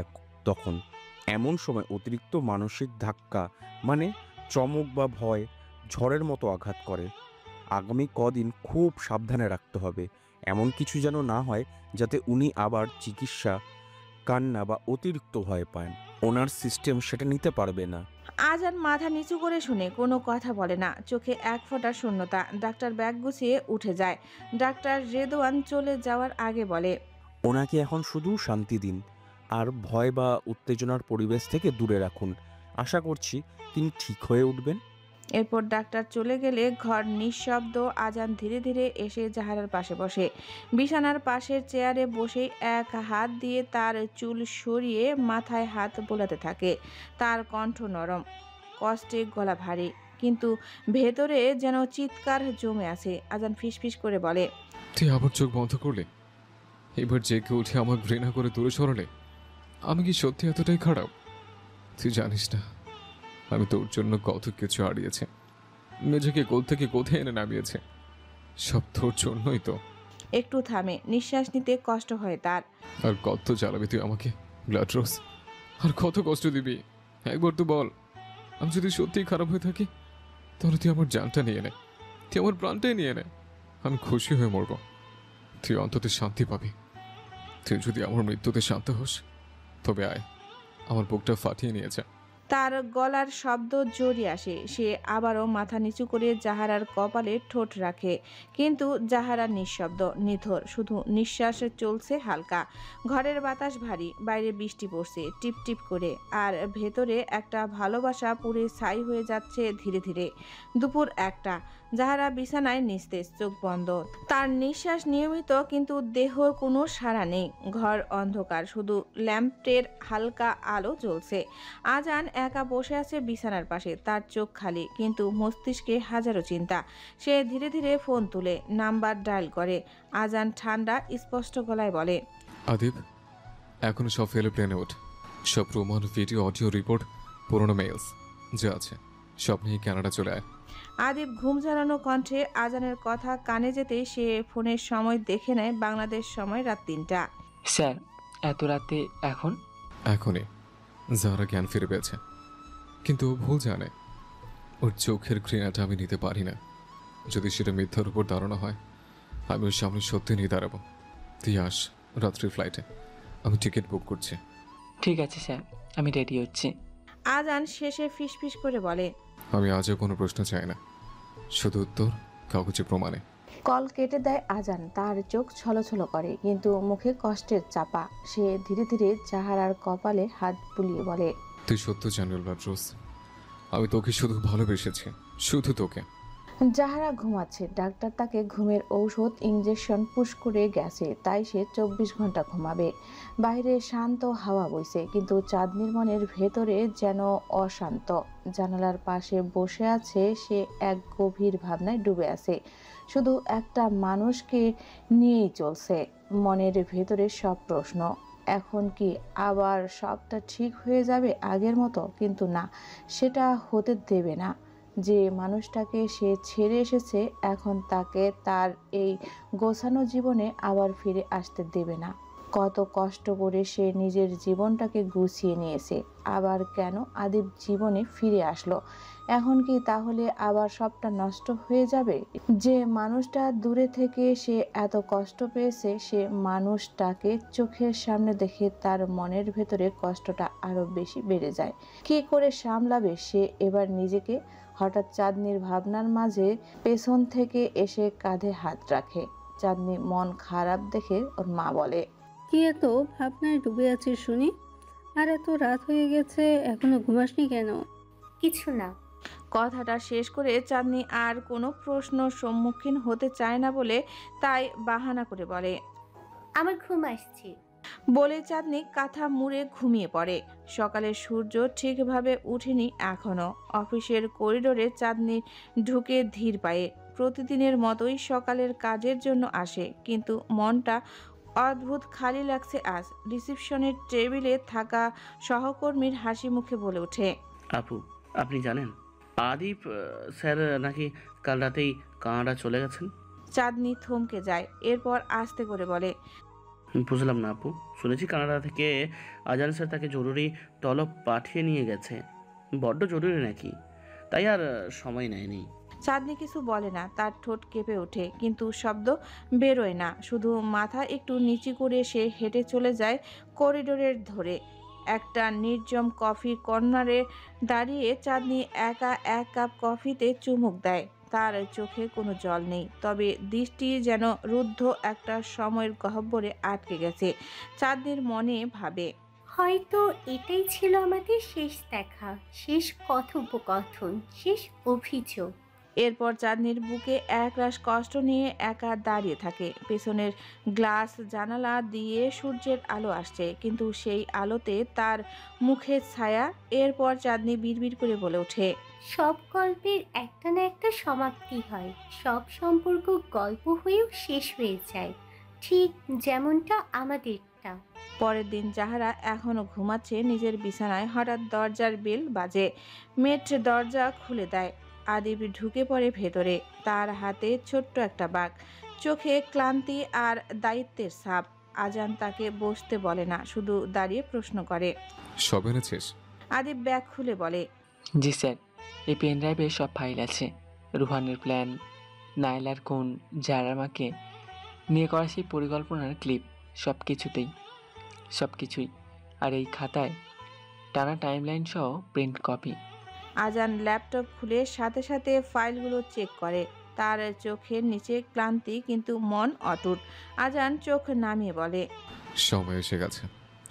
Speaker 11: তখন এমন সময় অতিরিক্ত মানসিক ধাক্কা, মানে চমক বা ভয়, ঝড়ের মতো আঘাত করে। আগামী কদিন খুব সাবধানে রাখতে হবে, এমন কিছু যেন না হয় যাতে উনি আবার চিকিৎসা, কান্না বা অতিরিক্ত ভয় পান। ওনার সিস্টেম সেটা নিতে পারবে না।
Speaker 1: আজান মাথা নিচু করে শুনে, কোনো কথা বলে না। চোখে এক ফোঁটা শূন্যতা। ডাক্তার ব্যাগ গুছিয়ে উঠে যায়। ডাক্তার রেদওয়ান চলে যাওয়ার আগে বলে,
Speaker 11: ওনাকে এখন শুধু শান্তি দিন, আর ভয় বা উত্তেজনার পরিবেশ থেকে দূরে রাখুন। আশা করছি তিনি ঠিক হয়ে উঠবেন।
Speaker 1: এরপর ডাক্তার চলে গেলে ঘর নিঃশব্দ। আজান ধীরে ধীরে এসে জাহারার পাশে বসে। বিছানার পাশের চেয়ারে বসেই এক হাত দিয়ে তার চুল সরিয়ে মাথায় হাত বোলাতে থাকে। তার কণ্ঠ নরম, কষ্টে গলা ভারী, কিন্তু ভেতরে যেন চিৎকার জমে আছে। আজান ফিসফিস করে বলে,
Speaker 2: তুই আবার চোখ বন্ধ করলে? এবার জেগে উঠে আমার ঘৃণা করে দূরে সরালে? আমি কি সত্যি এতটাই খারাপ? তুই জানিস না আমি তোর জন্য কত কিছু হারিয়েছে, নিজেকে কোল থেকে কোথায় এনে নামিয়েছে। সব তোর জন্যই তো।
Speaker 1: একটু থামে, নিঃশ্বাস নিতে কষ্ট হয় তার।
Speaker 2: আর কত জ্বালাবি তুই আমাকে ব্লাড রোজ? আর কত কষ্ট দিবি? একবার তো বল। আমি যদি সত্যিই খারাপ হয়ে থাকি তাহলে তুই আমার জানটা নিয়ে নে, তুই আমার প্রাণটাই নিয়ে নে। আমি খুশি হয়ে মরব, তুই অন্তত শান্তি পাবি। তুই যদি আমার মৃত্যুতে শান্ত হোস তবে আয়, আমার বুকটা ফাটিয়ে নিয়েছে।
Speaker 1: তার গলার শব্দ জড়িয়ে আসে। সে আবারও মাথা নিচু করে জাহারার কপালে ঠোঁট রাখে, কিন্তু জাহারা নিঃশব্দ, নিথর, শুধু নিঃশ্বাস চলছে হালকা। ঘরের বাতাস ভারী, বাইরে বৃষ্টি পড়ছে টিপ টিপ করে, আর ভেতরে একটা ভালোবাসা পুড়ে ছাই হয়ে যাচ্ছে ধীরে ধীরে। দুপুর 1টা। জাহারা বিছানায় নিস্তেজ, চোখ বন্ধ। তার নিঃশ্বাস নিয়মিত, কিন্তু দেহর কোনো সাড়া নেই। ঘর অন্ধকার, শুধু ল্যাম্পের হালকা আলো জ্বলছে। আজান একা বসে আছে বিছানার পাশে, তার চোখ খালি, কিন্তু মস্তিষ্কে হাজারো চিন্তা। সে ধীরে ধীরে ফোন তুলে নাম্বার ডায়াল করে। আজান ঠান্ডা স্পষ্ট গলায় বলে,
Speaker 2: আদিব, এখনো সব ফেলে প্লেনে ওঠ। সব প্রমাণ, ভিডিও, অডিও রিপোর্ট, পুরোনো মেইলস যা আছে সব নিয়ে কানাডা চলে আয়।
Speaker 1: আদিব ঘুম ঝাড়ানো কণ্ঠে আজানের কথা কানে যেতেই সে ফোনের সময় দেখে নেয়। বাংলাদেশ সময় রাত 3টা।
Speaker 4: স্যার, এত রাতে এখন?
Speaker 2: এখনই। যারা জ্ঞান ফিরে পেয়েছে, কিন্তু ও ভুল জানে। ওর চোখের ঘৃণাটা আমি নিতে পারি না। যদি সেটা মিথ্যার উপর দাঁড়ানো হয়, আমি ওর সামনে সত্যি নিয়ে দাঁড়াবো। তুই আস রাত্রির ফ্লাইটে, আমি টিকিট বুক করছি।
Speaker 4: ঠিক আছে স্যার, আমি রেডি হচ্ছি।
Speaker 1: আজান শেষে ফিসফিস করে বলে,
Speaker 2: আমি আজও কোনো প্রশ্ন চাই না, শুধু উত্তর কাগজে প্রমাণে।
Speaker 1: কল কেটে দেয় আজান। তার চোখ ছলছল করে, কিন্তু মুখে কষ্টের চাপা। সে ধীরে ধীরে জাহারার কপালে হাত বুলিয়ে বলে,
Speaker 2: তুই সত্য জানিস রোজ, আমি তোকে শুধু ভালোবেসেছি, শুধু তোকে।
Speaker 1: জাহারা ঘুমাচ্ছে। ডাক্তার তাকে ঘুমের ঔষধ ইঞ্জেকশন পুশ করে গেছে, তাই সে 24 ঘন্টা ঘুমাবে। বাইরে শান্ত হাওয়া বইছে, কিন্তু চাঁদনির মনের ভেতরে যেন অশান্ত। জানালার পাশে বসে আছে সে, এক গভীর ভাবনায় ডুবে আছে। শুধু একটা মানুষকে নিয়েই চলছে মনের ভেতরে সব প্রশ্ন। এখন কি আবার সবটা ঠিক হয়ে যাবে আগের মতো? কিন্তু না, সেটা হতে দেবে না। যে মানুষটাকে সে ছেড়ে এসেছে, এখন তাকে তার এই গোছানো জীবনে আবার ফিরে আসতে দেবে না। কত কষ্ট করে সে নিজের জীবনটাকে গুছিয়ে নিয়েছে, আবার কেন আদিব জীবনে ফিরে আসলো? এখন কি তাহলে আবার সবটা নষ্ট হয়ে যাবে? যে মানুষটা দূরে থেকে সে এত কষ্ট পেয়েছে, সে মানুষটাকে চোখের সামনে দেখে তার মনের ভেতরে কষ্টটা আরো বেশি বেড়ে যায়। কি করে সামলাবে সে এবার নিজেকে? হঠাৎ চাঁদনির ভাবনার মাঝে পেছন থেকে এসে কাঁধে হাত রাখে। চাঁদনি মন খারাপ দেখে ওর মা বলে,
Speaker 12: কি এত ভাবনায় ডুবে আছিস শুনি? আর এত রাত হয়ে গেছে, এখনো ঘুমাসনি কেন?
Speaker 9: কিছু না।
Speaker 1: কথাটা শেষ করে চাঁদনি আর কোনো প্রশ্ন সম্মুখীন হতে চায় না বলে তাই বাহানা করে বলে,
Speaker 9: আমার ঘুম আসছে।
Speaker 1: বলে চাঁদনি কাঁথা মুড়ে ঘুমিয়ে পড়ে। সকালে সূর্য ঠিকভাবে উঠেনি এখনো। অফিসের করিডোরে চাঁদনি ঢুকে ধীর পায়ে। প্রতিদিনের মতোই সকালের কাজের জন্য আসে, কিন্তু মনটা অদ্ভুত খালি লাগছে আজ। রিসেপশনের টেবিলে থাকা সহকর্মীর হাসি মুখে বলে ওঠে,
Speaker 7: আপু, আপনি জানেন আদিপ স্যার নাকি কাল রাতেই কানাডা চলে গেছেন?
Speaker 1: চাঁদনি থমকে যায়, এরপর আস্তে করে বলে,
Speaker 7: বুঝলাম না আপু, শুনেছি কানাডা থেকে আজান স্যার তাকে জরুরি তলব পাঠিয়ে নিয়ে গেছে। বড্ড জরুরি নাকি? তাই আর সময় নেয়নি।
Speaker 1: চাঁদনি কিছু বলে না, তার ঠোঁট কেঁপে ওঠে, কিন্তু শব্দ বেরোয় না। শুধু মাথা একটু নিচু করে সে হেঁটে চলে যায় করিডোরের ধরে। একটা নির্জন কফি কর্নারে দাঁড়িয়ে চাঁদনি একা এক কাপ কফিতে চুমুক দেয়। তার চোখে কোনো জল নেই, তবে দৃষ্টি যেন রুদ্ধ একটা সময়ের গহ্বরে আটকে গেছে। চাঁদনির মনে ভাবে,
Speaker 9: হয়তো এটাই ছিল আমাদের শেষ দেখা, শেষ কথোপকথন, শেষ অভিযোগ।
Speaker 1: এরপর চাঁদনির বুকে একরাশ কষ্ট নিয়ে একা দাঁড়িয়ে থাকে। পেছনের গ্লাস জানালা দিয়ে সূর্যের আলো আসছে, কিন্তু সেই আলোতে তার মুখের ছায়া। এরপর চাঁদনি বিড়বিড় করে বলে ওঠে,
Speaker 9: সব গল্পের একটা না একটা সমাপ্তি হয়, সব সম্পর্ক গল্প হয়েও শেষ হয়ে যায়, ঠিক যেমনটা আমাদেরটা।
Speaker 1: পরের দিন জাহারা এখনো ঘুমাচ্ছে নিজের বিছানায়। হঠাৎ দরজার বেল বাজে। মেট দরজা খুলে দেয়। আদিব ঢুকে পড়ে ভেতরে। তার হাতে ছোট্ট একটা বাঘ, চোখে ক্লান্তি আর দায়িত্বের ছাপ। আজান তাকে বসতে বলে না, শুধু দাঁড়িয়ে প্রশ্ন করে।
Speaker 2: সব এনেছিস?
Speaker 1: আদিব ব্যাগ খুলে বলে,
Speaker 4: জি স্যার, এই পেন ড্রাইভে সব ফাইল আছে। রুহানের প্ল্যান, নাইলার খুন, জারামাকে নিয়ে করা সেই পরিকল্পনার ক্লিপ, সব কিছুই। আর এই খাতায় টানা টাইমলাইন সহ প্রিন্ট কপি।
Speaker 1: আজান ল্যাপটপ খুলে সাথে সাথে ফাইলগুলো চেক করে। তার চোখের নিচে ক্লান্তি, কিন্তু মন অটুট। আজান চোখ নামিয়ে বলে,
Speaker 2: সময় এসে গেছে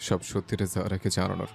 Speaker 2: সব সত্যিটা জারাকে জানানোর।